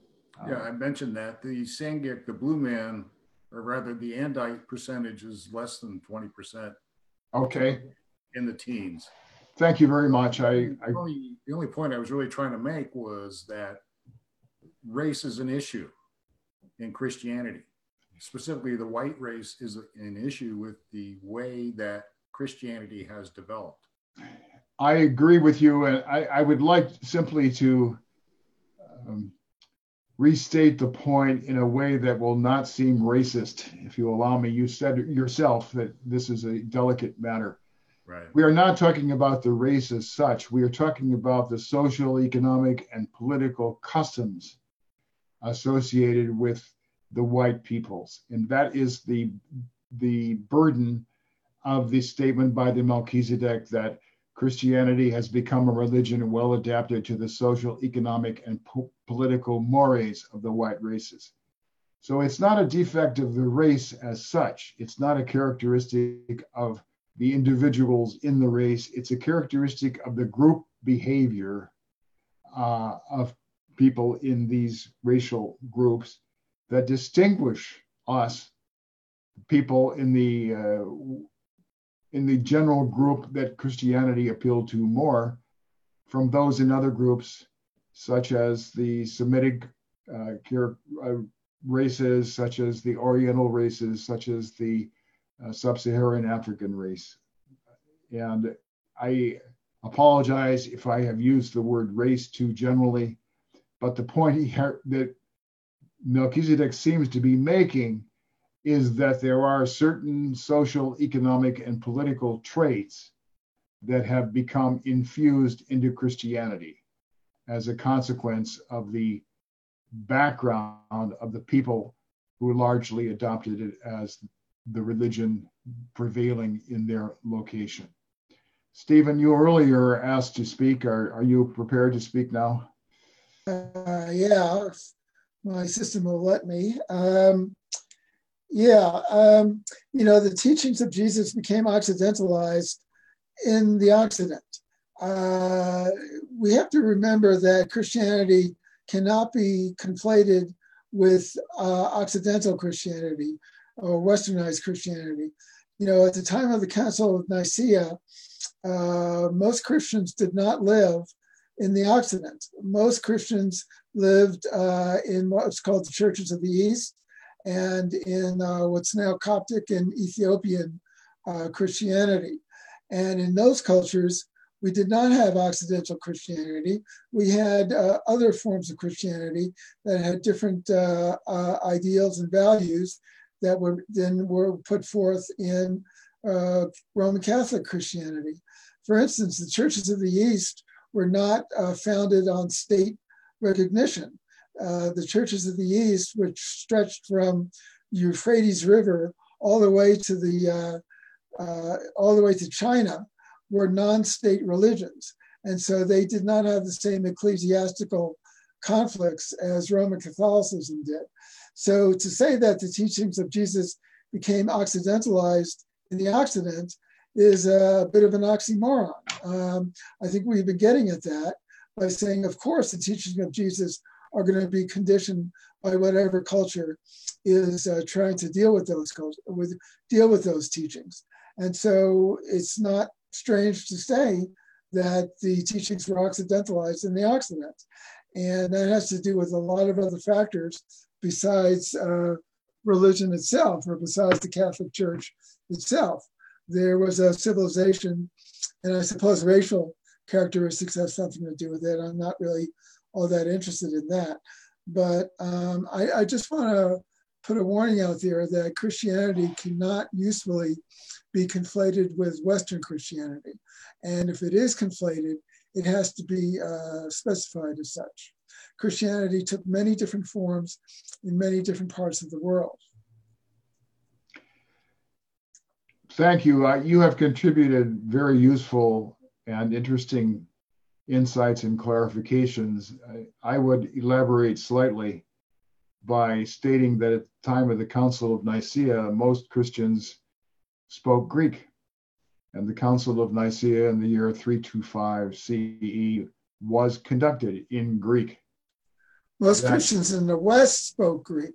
Yeah, I mentioned that. The Sangak, the blue man, or rather the Andite percentage is less than 20%. Okay. In the teens. Thank you very much. The only point I was really trying to make was that race is an issue in Christianity. Specifically, the white race is an issue with the way that Christianity has developed. I agree with you, and I would like simply to restate the point in a way that will not seem racist, if you allow me. You said yourself that this is a delicate matter. Right. We are not talking about the race as such. We are talking about the social, economic, and political customs associated with the white peoples. And that is the burden of the statement by the Melchizedek that Christianity has become a religion well adapted to the social, economic, and political mores of the white races. So it's not a defect of the race as such. It's not a characteristic of the individuals in the race. It's a characteristic of the group behavior of people in these racial groups that distinguish us, people in the general group that Christianity appealed to more, from those in other groups, such as the Semitic races, such as the Oriental races, such as the Sub-Saharan African race. And I apologize if I have used the word race too generally, but the point that Melchizedek seems to be making is that there are certain social, economic, and political traits that have become infused into Christianity as a consequence of the background of the people who largely adopted it as the religion prevailing in their location. Stephen, you earlier asked to speak. Are you prepared to speak now? Yeah, my system will let me. The teachings of Jesus became occidentalized in the Occident. We have to remember that Christianity cannot be conflated with Occidental Christianity or Westernized Christianity. At the time of the Council of Nicaea, most Christians did not live in the Occident. Most Christians lived in what's called the Churches of the East and in what's now Coptic and Ethiopian Christianity. And in those cultures, we did not have Occidental Christianity. We had other forms of Christianity that had different ideals and values that were put forth in Roman Catholic Christianity. For instance, the Churches of the East were not founded on state recognition. The Churches of the East, which stretched from Euphrates River all the way to China, were non-state religions. And so they did not have the same ecclesiastical conflicts as Roman Catholicism did. So to say that the teachings of Jesus became Occidentalized in the Occident is a bit of an oxymoron. I think we've been getting at that by saying, of course, the teachings of Jesus are going to be conditioned by whatever culture is trying to deal with those teachings. And so it's not strange to say that the teachings were Occidentalized in the Occident. And that has to do with a lot of other factors besides religion itself, or besides the Catholic Church itself. There was a civilization, and I suppose racial characteristics have something to do with it. I'm not really all that interested in that. But I just want to put a warning out there that Christianity cannot usefully be conflated with Western Christianity. And if it is conflated, it has to be specified as such. Christianity took many different forms in many different parts of the world. Thank you. You have contributed very useful and interesting insights and clarifications. I would elaborate slightly by stating that at the time of the Council of Nicaea, most Christians spoke Greek. And the Council of Nicaea in the year 325 CE was conducted in Greek. Most Christians in the West spoke Greek,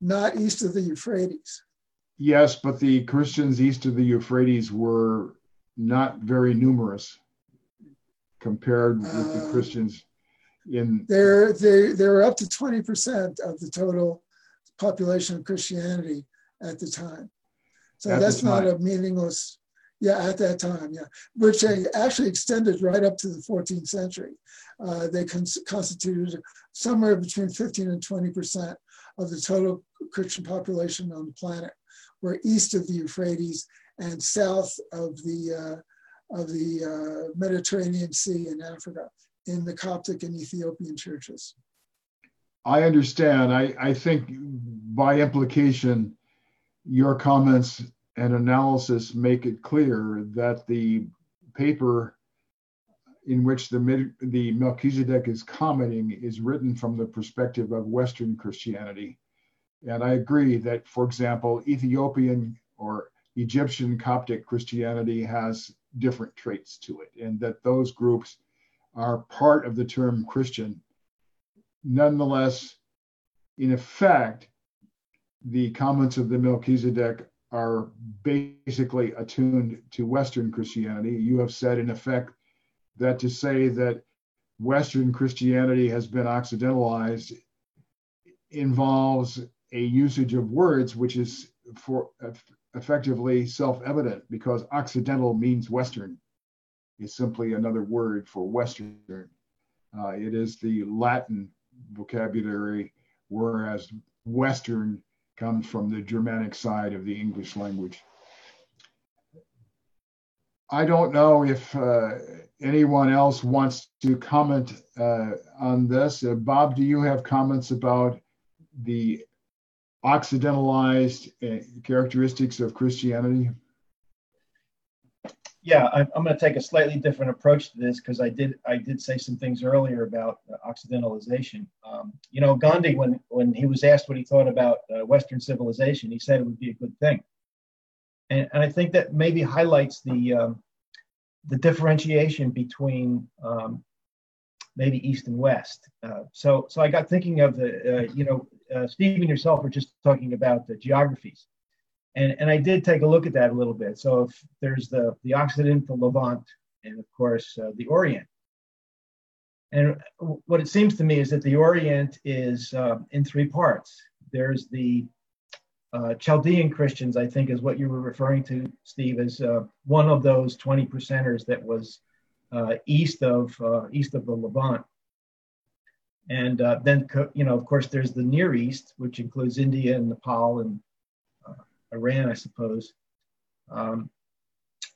not east of the Euphrates. Yes, but the Christians east of the Euphrates were not very numerous compared with the Christians in... They're up to 20% of the total population of Christianity at the time. So that's not a meaningless... Yeah, at that time, yeah, which actually extended right up to the 14th century. They constituted somewhere between 15 and 20% of the total Christian population on the planet, were east of the Euphrates and south of the Mediterranean Sea in Africa, in the Coptic and Ethiopian churches. I understand. I think by implication, your comments and analysis make it clear that the paper in which the Melchizedek is commenting is written from the perspective of Western Christianity. And I agree that, for example, Ethiopian or Egyptian Coptic Christianity has different traits to it, and that those groups are part of the term Christian. Nonetheless, in effect, the comments of the Melchizedek are basically attuned to Western Christianity. You have said, in effect, that to say that Western Christianity has been Occidentalized involves a usage of words which is effectively self-evident, because Occidental means Western. It's simply another word for Western. It is the Latin vocabulary, whereas Western comes from the Germanic side of the English language. I don't know if anyone else wants to comment on this. Bob, do you have comments about the Occidentalized characteristics of Christianity? Yeah, I'm going to take a slightly different approach to this, because I did say some things earlier about Occidentalization. Gandhi, when he was asked what he thought about Western civilization, he said it would be a good thing, and I think that maybe highlights the differentiation between maybe East and West. So I got thinking of Stephen, yourself were just talking about the geographies. And I did take a look at that a little bit. So if there's the Occident, the Levant, and of course the Orient. And what it seems to me is that the Orient is in three parts. There's the Chaldean Christians, I think, is what you were referring to, Steve, as one of those 20%ers that was east of the Levant. And then, of course, there's the Near East, which includes India and Nepal and Iran, I suppose. And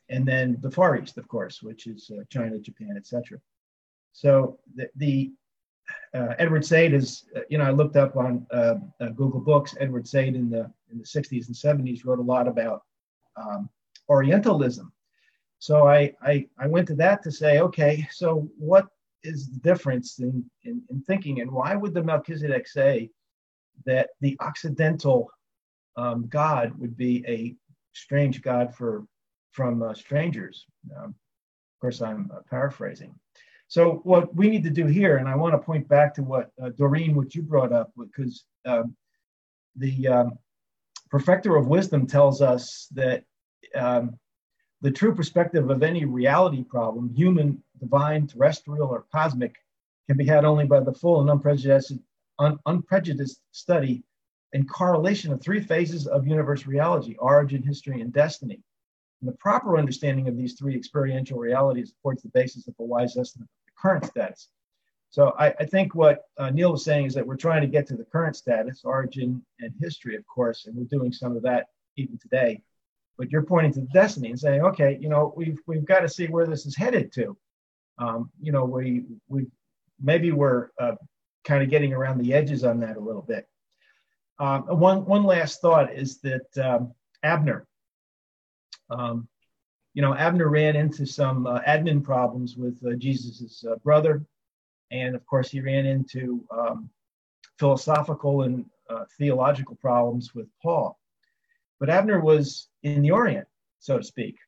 then the Far East, of course, which is China, Japan, etc. So the Edward Said is, I looked up on Google Books. Edward Said in the 60s and 70s wrote a lot about Orientalism. So I went to that to say, okay, so what is the difference in thinking, and why would the Melchizedek say that the Occidental God would be a strange God from strangers? Of course, I'm paraphrasing. So what we need to do here, and I want to point back to what Doreen, what you brought up, because the Perfecter of Wisdom tells us that the true perspective of any reality problem, human, divine, terrestrial, or cosmic, can be had only by the full and unprejudiced study and correlation of three phases of universe reality: origin, history, and destiny. And the proper understanding of these three experiential realities supports the basis of a wise estimate of the current status. So I think what Neil was saying is that we're trying to get to the current status, origin and history, of course, and we're doing some of that even today. But you're pointing to the destiny and saying, okay, we've got to see where this is headed to. Maybe we're kind of getting around the edges on that a little bit. One last thought is that Abner. Abner ran into some admin problems with Jesus's brother, and of course he ran into philosophical and theological problems with Paul. But Abner was in the Orient, so to speak.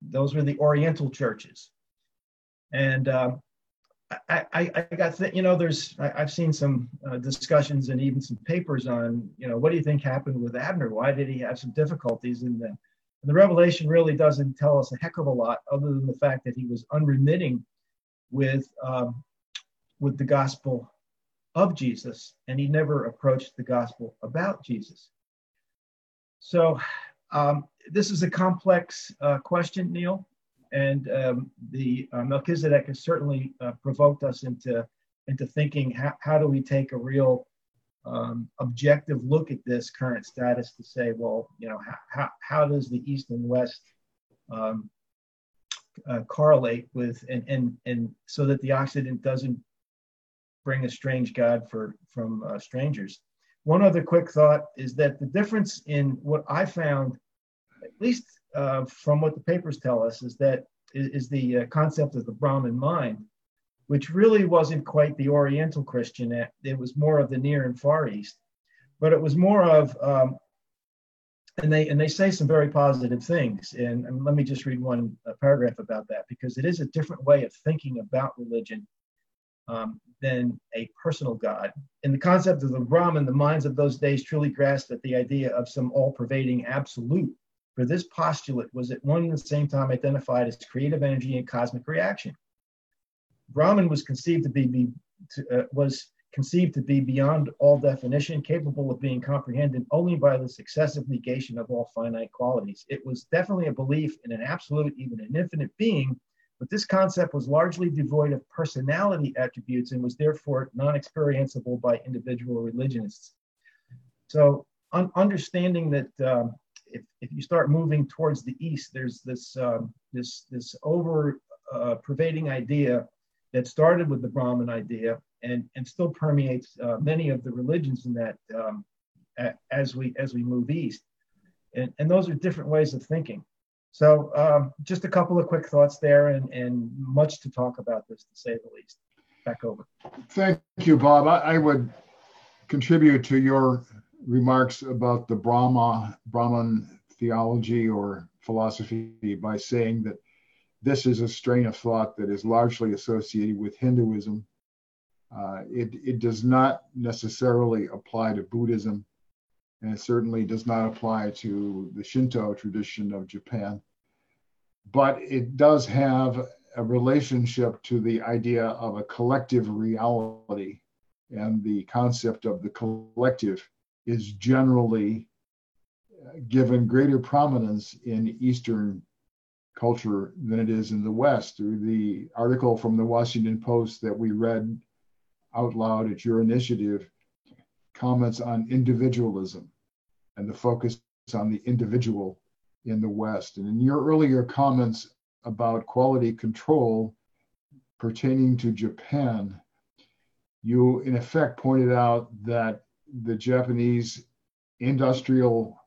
Those were the Oriental churches, and I got I've seen some discussions and even some papers on what do you think happened with Abner? Why did he have some difficulties in the Revelation really doesn't tell us a heck of a lot, other than the fact that he was unremitting with the gospel of Jesus, and he never approached the gospel about Jesus. So this is a complex question, Neil, and the Melchizedek has certainly provoked us into thinking how do we take a real objective look at this current status to say, well, how does the East and West correlate with, and so that the Occident doesn't bring a strange God from strangers. One other quick thought is that the difference in what I found, at least from what the papers tell us, is the concept of the Brahman mind, which really wasn't quite the Oriental Christian. It was more of the Near and Far East, but it was more of, and they say some very positive things. And let me just read one paragraph about that, because it is a different way of thinking about religion than a personal God. In the concept of the Brahman, the minds of those days truly grasped at the idea of some all-pervading absolute. For this postulate was at one and the same time identified as creative energy and cosmic reaction. Brahman was conceived to be beyond all definition, capable of being comprehended only by the successive negation of all finite qualities. It was definitely a belief in an absolute, even an infinite being, but this concept was largely devoid of personality attributes and was therefore non-experienceable by individual religionists. So understanding that if you start moving towards the East, there's this pervading idea that started with the Brahman idea and still permeates many of the religions in that as we move east. And those are different ways of thinking. So just a couple of quick thoughts there, and much to talk about this, to say the least. Back over. Thank you, Bob. I would contribute to your remarks about the Brahman theology or philosophy by saying that this is a strain of thought that is largely associated with Hinduism. It does not necessarily apply to Buddhism. and it certainly does not apply to the Shinto tradition of Japan. But it does have a relationship to the idea of a collective reality, and the concept of the collective is generally given greater prominence in Eastern culture than it is in the West. The article from the Washington Post that we read out loud at your initiative comments on individualism and the focus on the individual in the West. And in your earlier comments about quality control pertaining to Japan, you in effect pointed out that the Japanese industrial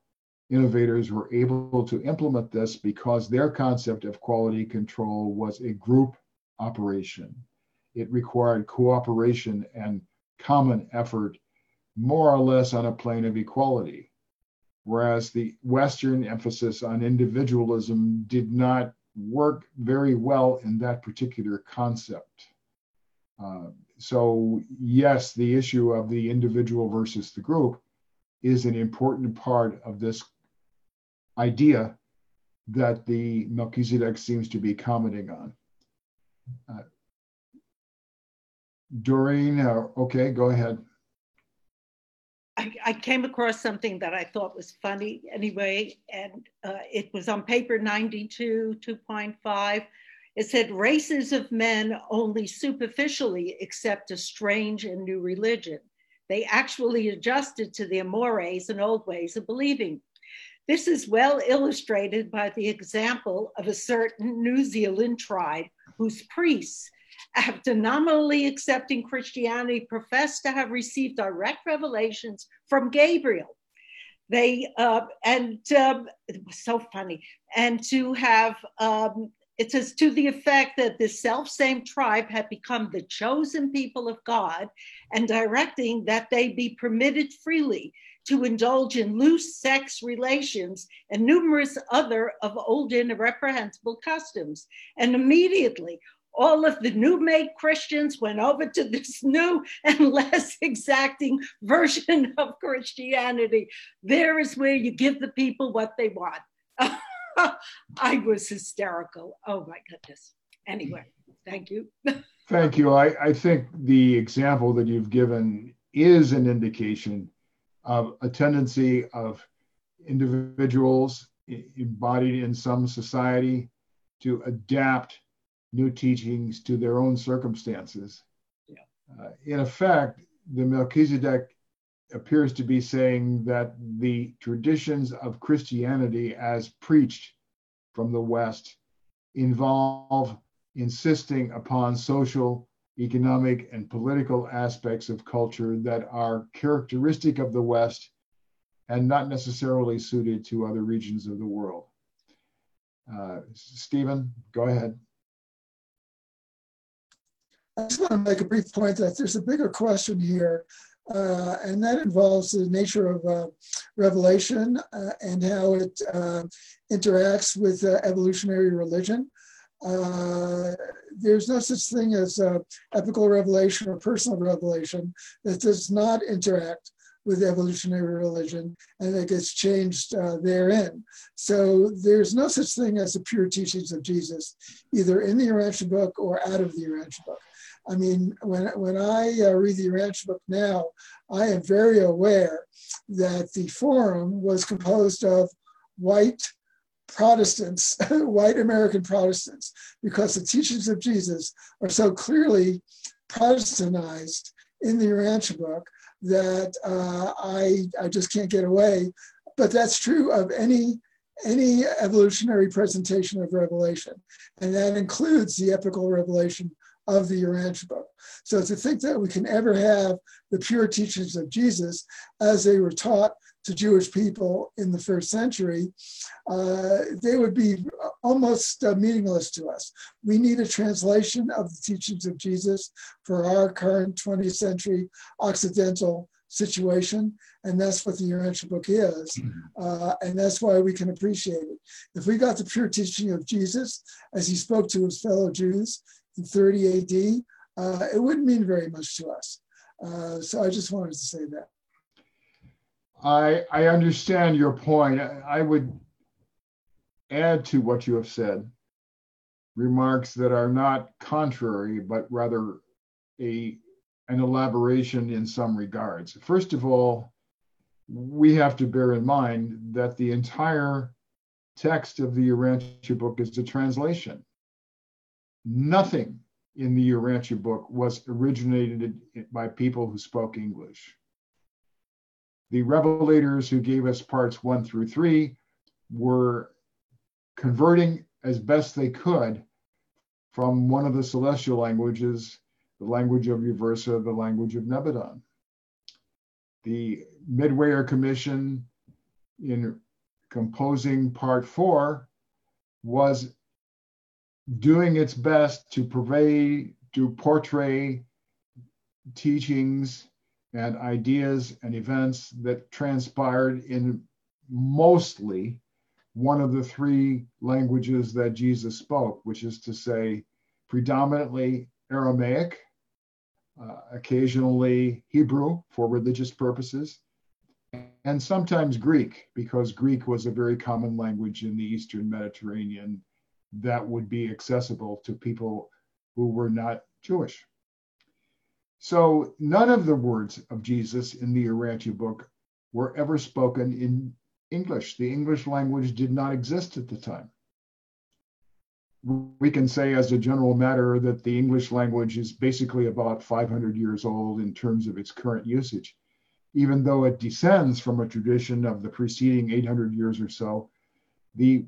innovators were able to implement this because their concept of quality control was a group operation. It required cooperation and common effort, more or less on a plane of equality. Whereas the Western emphasis on individualism did not work very well in that particular concept. So yes, the issue of the individual versus the group is an important part of this idea that the Melchizedek seems to be commenting on. Doreen, okay, go ahead. I came across something that I thought was funny anyway, and it was on paper 92, 2.5. It said, races of men only superficially accept a strange and new religion. They actually adjusted to their mores and old ways of believing. This is well illustrated by the example of a certain New Zealand tribe whose priests, after nominally accepting Christianity, professed to have received direct revelations from Gabriel. It was so funny. And to have, it says, to the effect that the self-same tribe had become the chosen people of God, and directing that they be permitted freely to indulge in loose sex relations and numerous other of old and reprehensible customs. And immediately, all of the new-made Christians went over to this new and less exacting version of Christianity. There is where you give the people what they want. I was hysterical. Oh my goodness. Anyway, thank you. Thank you. I think the example that you've given is an indication of a tendency of individuals embodied in some society to adapt new teachings to their own circumstances. Yeah. In effect, the Melchizedek appears to be saying that the traditions of Christianity as preached from the West involve insisting upon social, economic, and political aspects of culture that are characteristic of the West and not necessarily suited to other regions of the world. Stephen, go ahead. I just want to make a brief point that there's a bigger question here, and that involves the nature of revelation and how it interacts with evolutionary religion. There's no such thing as epical revelation or personal revelation that does not interact with evolutionary religion and that gets changed therein. So there's no such thing as the pure teachings of Jesus, either in the Urantia book or out of the Urantia book. I mean, when I read the Urantia book now, I am very aware that the forum was composed of white Protestants, white American Protestants, because the teachings of Jesus are so clearly Protestantized in the Urantia book that I just can't get away. But that's true of any evolutionary presentation of revelation, and that includes the epical revelation of the Urantia book. So to think that we can ever have the pure teachings of Jesus as they were taught to Jewish people in the first century, they would be almost meaningless to us. We need a translation of the teachings of Jesus for our current 20th century Occidental situation, and that's what the Urantia book is, and that's why we can appreciate it. If we got the pure teaching of Jesus as he spoke to his fellow Jews in 30 AD, it wouldn't mean very much to us. So I just wanted to say that. I understand your point. I would add to what you have said remarks that are not contrary, but rather an elaboration in some regards. First of all, we have to bear in mind that the entire text of the Urantia book is a translation. Nothing in the Urantia book was originated by people who spoke English. The revelators who gave us parts 1 through 3 were converting as best they could from one of the celestial languages, the language of Uversa, the language of Nebadon. The Midwayer Commission, in composing part 4, was doing its best to portray teachings and ideas and events that transpired in mostly one of the 3 languages that Jesus spoke, which is to say, predominantly Aramaic, occasionally Hebrew for religious purposes, and sometimes Greek, because Greek was a very common language in the Eastern Mediterranean that would be accessible to people who were not Jewish. So none of the words of Jesus in the Urantia book were ever spoken in English. The English language did not exist at the time. We can say as a general matter that the English language is basically about 500 years old in terms of its current usage. Even though it descends from a tradition of the preceding 800 years or so, the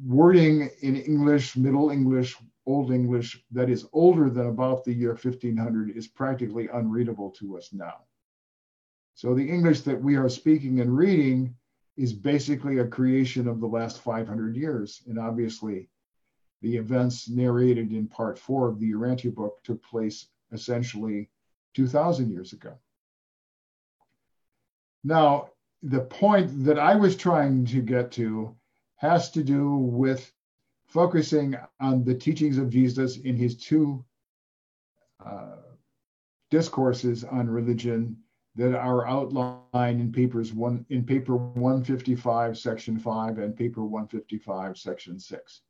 wording in English, Middle English, Old English that is older than about the year 1500 is practically unreadable to us now. So the English that we are speaking and reading is basically a creation of the last 500 years. And obviously, the events narrated in part 4 of the Urantia book took place essentially 2,000 years ago. Now, the point that I was trying to get to has to do with focusing on the teachings of Jesus in his 2 discourses on religion that are outlined in paper 155, section 5, and paper 155, section 6.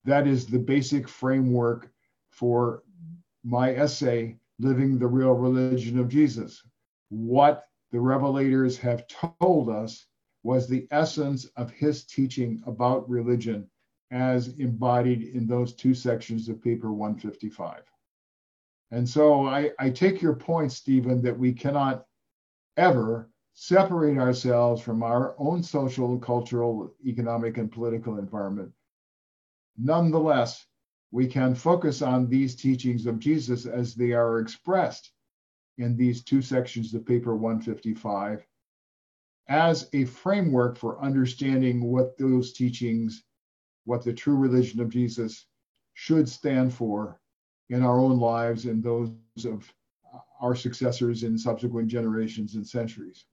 That is the basic framework for my essay, Living the Real Religion of Jesus. What the revelators have told us was the essence of his teaching about religion as embodied in those 2 sections of paper 155. And so I take your point, Stephen, that we cannot ever separate ourselves from our own social, cultural, economic, and political environment. Nonetheless, we can focus on these teachings of Jesus as they are expressed in these 2 sections of paper 155 as a framework for understanding what those teachings, what the true religion of Jesus should stand for in our own lives and those of our successors in subsequent generations and centuries.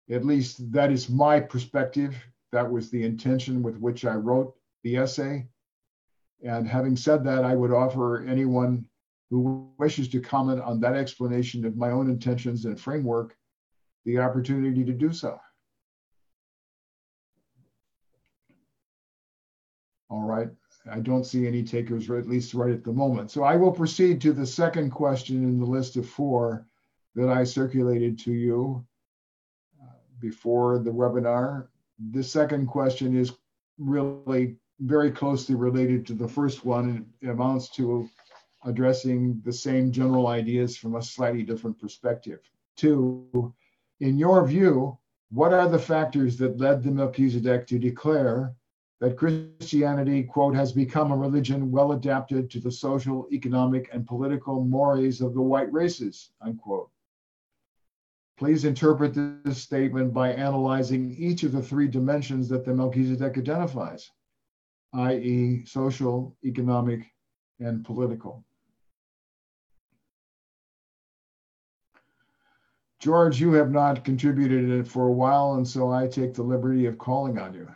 At least that is my perspective. That was the intention with which I wrote the essay. And having said that, I would offer anyone who wishes to comment on that explanation of my own intentions and framework the opportunity to do so. All right, I don't see any takers, or at least right at the moment. So I will proceed to the second question in the list of 4 that I circulated to you before the webinar. The second question is really very closely related to the first one, and it amounts to addressing the same general ideas from a slightly different perspective. 2, in your view, what are the factors that led the Melchizedek to declare that Christianity, quote, has become a religion well adapted to the social, economic, and political mores of the white races, unquote? Please interpret this statement by analyzing each of the 3 dimensions that the Melchizedek identifies, i.e. social, economic, and political. George, you have not contributed it for a while, and so I take the liberty of calling on you.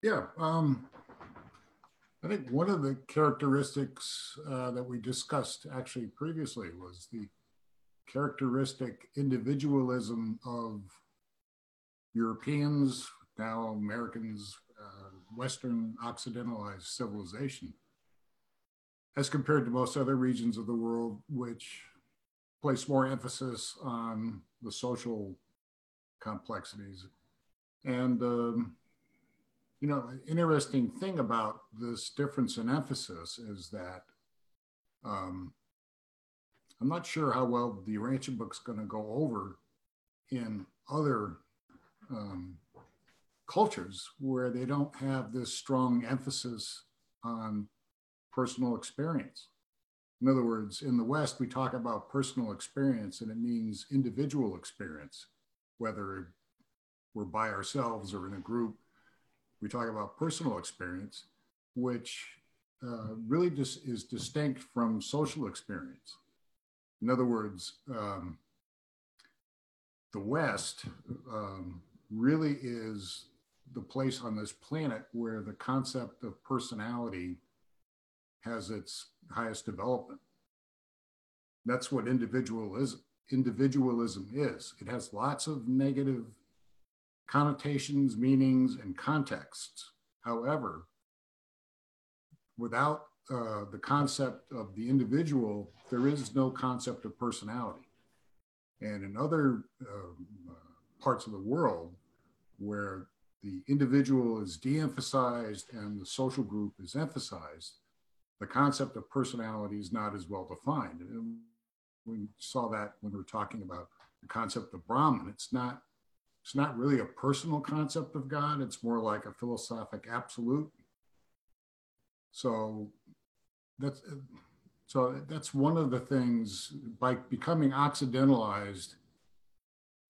Yeah, I think one of the characteristics that we discussed actually previously was the characteristic individualism of Europeans, now Americans, Western Occidentalized civilization, as compared to most other regions of the world, which place more emphasis on the social complexities. And, you know, an interesting thing about this difference in emphasis is that I'm not sure how well the Urantia book's going to go over in other cultures where they don't have this strong emphasis on personal experience. In other words, in the West, we talk about personal experience and it means individual experience, whether we're by ourselves or in a group. We talk about personal experience, which really just is distinct from social experience. In other words, the West really is the place on this planet where the concept of personality has its highest development. That's what individualism is. It has lots of negative connotations, meanings, and contexts. However, without the concept of the individual, there is no concept of personality. And in other parts of the world where the individual is de-emphasized and the social group is emphasized, the concept of personality is not as well defined. And we saw that when we were talking about the concept of Brahman. It's not really a personal concept of God. It's more like a philosophic absolute. So that's one of the things, by becoming Occidentalized,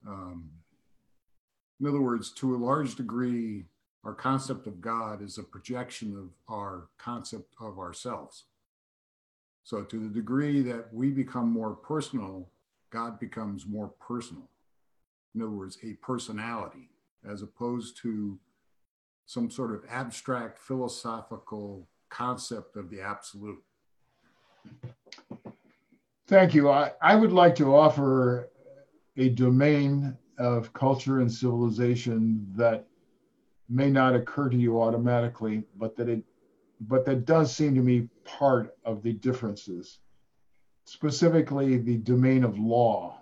in other words, to a large degree, our concept of God is a projection of our concept of ourselves. So to the degree that we become more personal, God becomes more personal. In other words, a personality, as opposed to some sort of abstract philosophical concept of the absolute. Thank you. I would like to offer a domain of culture and civilization that may not occur to you automatically, but that does seem to me part of the differences, specifically the domain of law.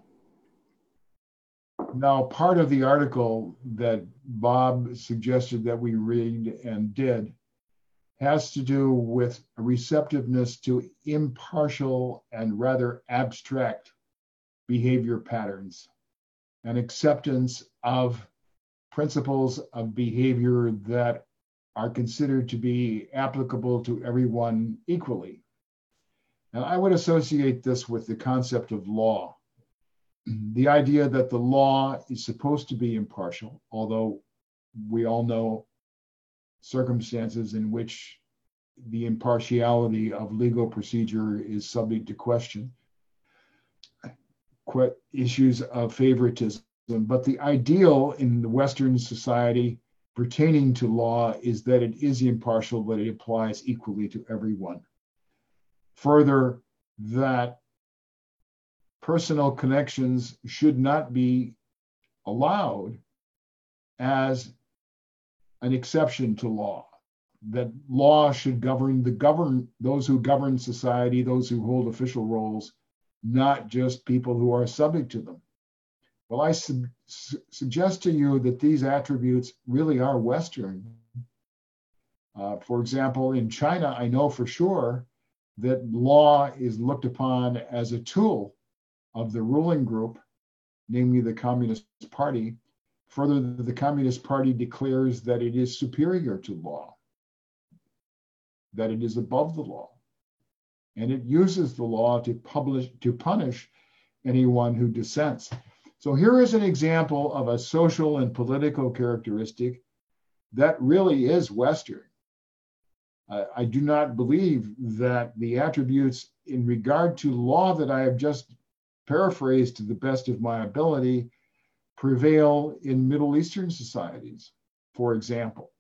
Now, part of the article that Bob suggested that we read and did has to do with a receptiveness to impartial and rather abstract behavior patterns, and acceptance of principles of behavior that are considered to be applicable to everyone equally. And I would associate this with the concept of law. The idea that the law is supposed to be impartial, although we all know circumstances in which the impartiality of legal procedure is subject to question, issues of favoritism. But the ideal in the Western society pertaining to law is that it is impartial, but it applies equally to everyone. Further, that personal connections should not be allowed as an exception to law, that law should govern those who govern society, those who hold official roles, not just people who are subject to them. Well, I suggest to you that these attributes really are Western. For example, in China, I know for sure that law is looked upon as a tool of the ruling group, namely the Communist Party. Further, the Communist Party declares that it is superior to law, that it is above the law, and it uses the law to punish anyone who dissents. So here is an example of a social and political characteristic that really is Western. I do not believe that the attributes in regard to law that I have just paraphrased to the best of my ability prevail in Middle Eastern societies, for example.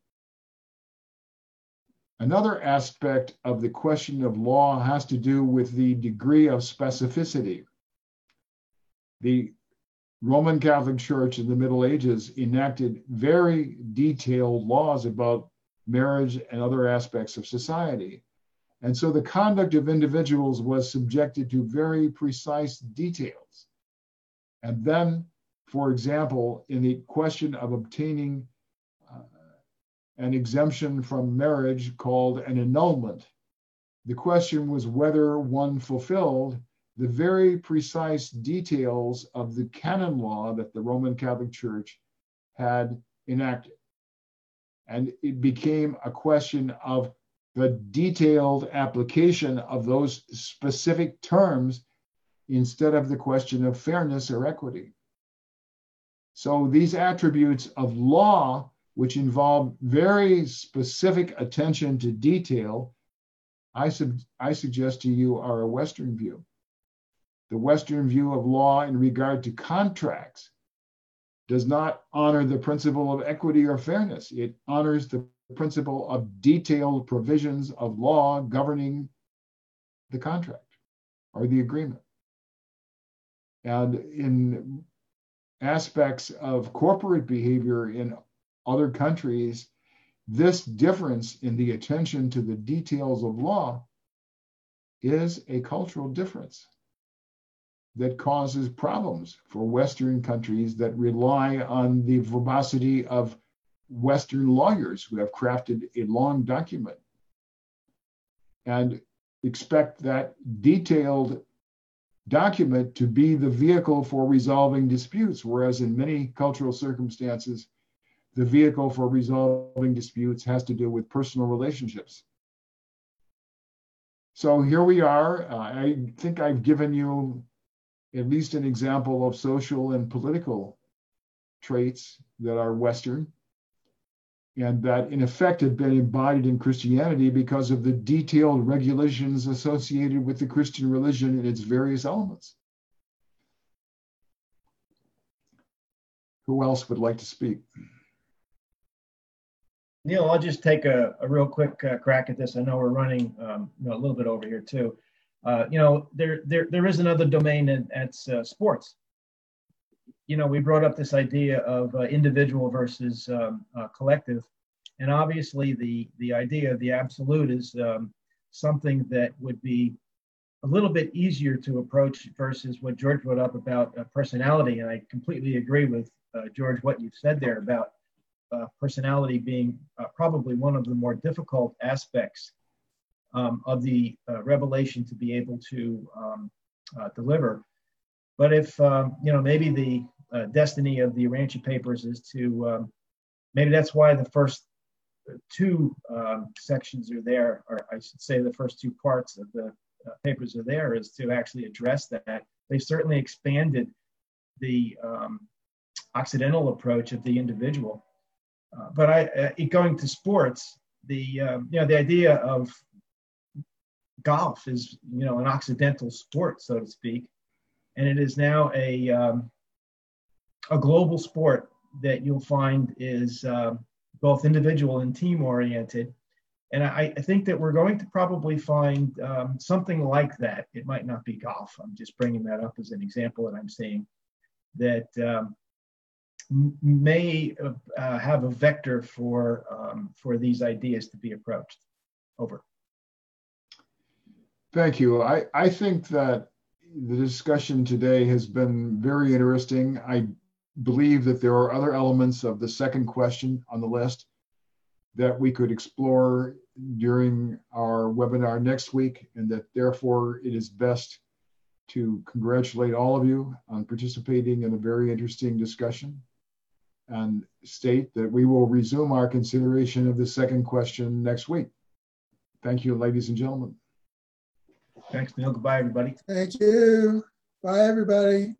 Another aspect of the question of law has to do with the degree of specificity. The Roman Catholic Church in the Middle Ages enacted very detailed laws about marriage and other aspects of society. And so the conduct of individuals was subjected to very precise details. And then, for example, in the question of obtaining an exemption from marriage called an annulment, the question was whether one fulfilled the very precise details of the canon law that the Roman Catholic Church had enacted. And it became a question of the detailed application of those specific terms instead of the question of fairness or equity. So these attributes of law, which involve very specific attention to detail, I suggest to you are a Western view. The Western view of law in regard to contracts does not honor the principle of equity or fairness. It honors the principle of detailed provisions of law governing the contract or the agreement. And in aspects of corporate behavior in other countries, this difference in the attention to the details of law is a cultural difference that causes problems for Western countries that rely on the verbosity of Western lawyers who have crafted a long document and expect that detailed document to be the vehicle for resolving disputes, whereas in many cultural circumstances, the vehicle for resolving disputes has to do with personal relationships. So here we are. I think I've given you at least an example of social and political traits that are Western and that in effect have been embodied in Christianity because of the detailed regulations associated with the Christian religion and its various elements. Who else would like to speak? Neil, I'll just take a real quick crack at this. I know we're running a little bit over here too. There is another domain, and that's sports. We brought up this idea of individual versus collective, and obviously the idea of the absolute is something that would be a little bit easier to approach versus what George brought up about personality. And I completely agree with George what you've said there about personality being probably one of the more difficult aspects of the revelation to be able to deliver. But if, maybe the destiny of the Urantia papers is to, maybe that's why the first two sections are there, or I should say the first two parts of the papers are there, is to actually address that. They certainly expanded the Occidental approach of the individual. But going to sports, the idea of golf is, an Occidental sport, so to speak, and it is now a global sport that you'll find is both individual and team oriented. And I think that we're going to probably find something like that. It might not be golf. I'm just bringing that up as an example that I'm seeing that may have a vector for these ideas to be approached. Over. Thank you. I think that the discussion today has been very interesting. I believe that there are other elements of the second question on the list that we could explore during our webinar next week, and that therefore it is best to congratulate all of you on participating in a very interesting discussion, and state that we will resume our consideration of the second question next week. Thank you, ladies and gentlemen. Thanks, Neil. Goodbye, everybody. Thank you. Bye, everybody.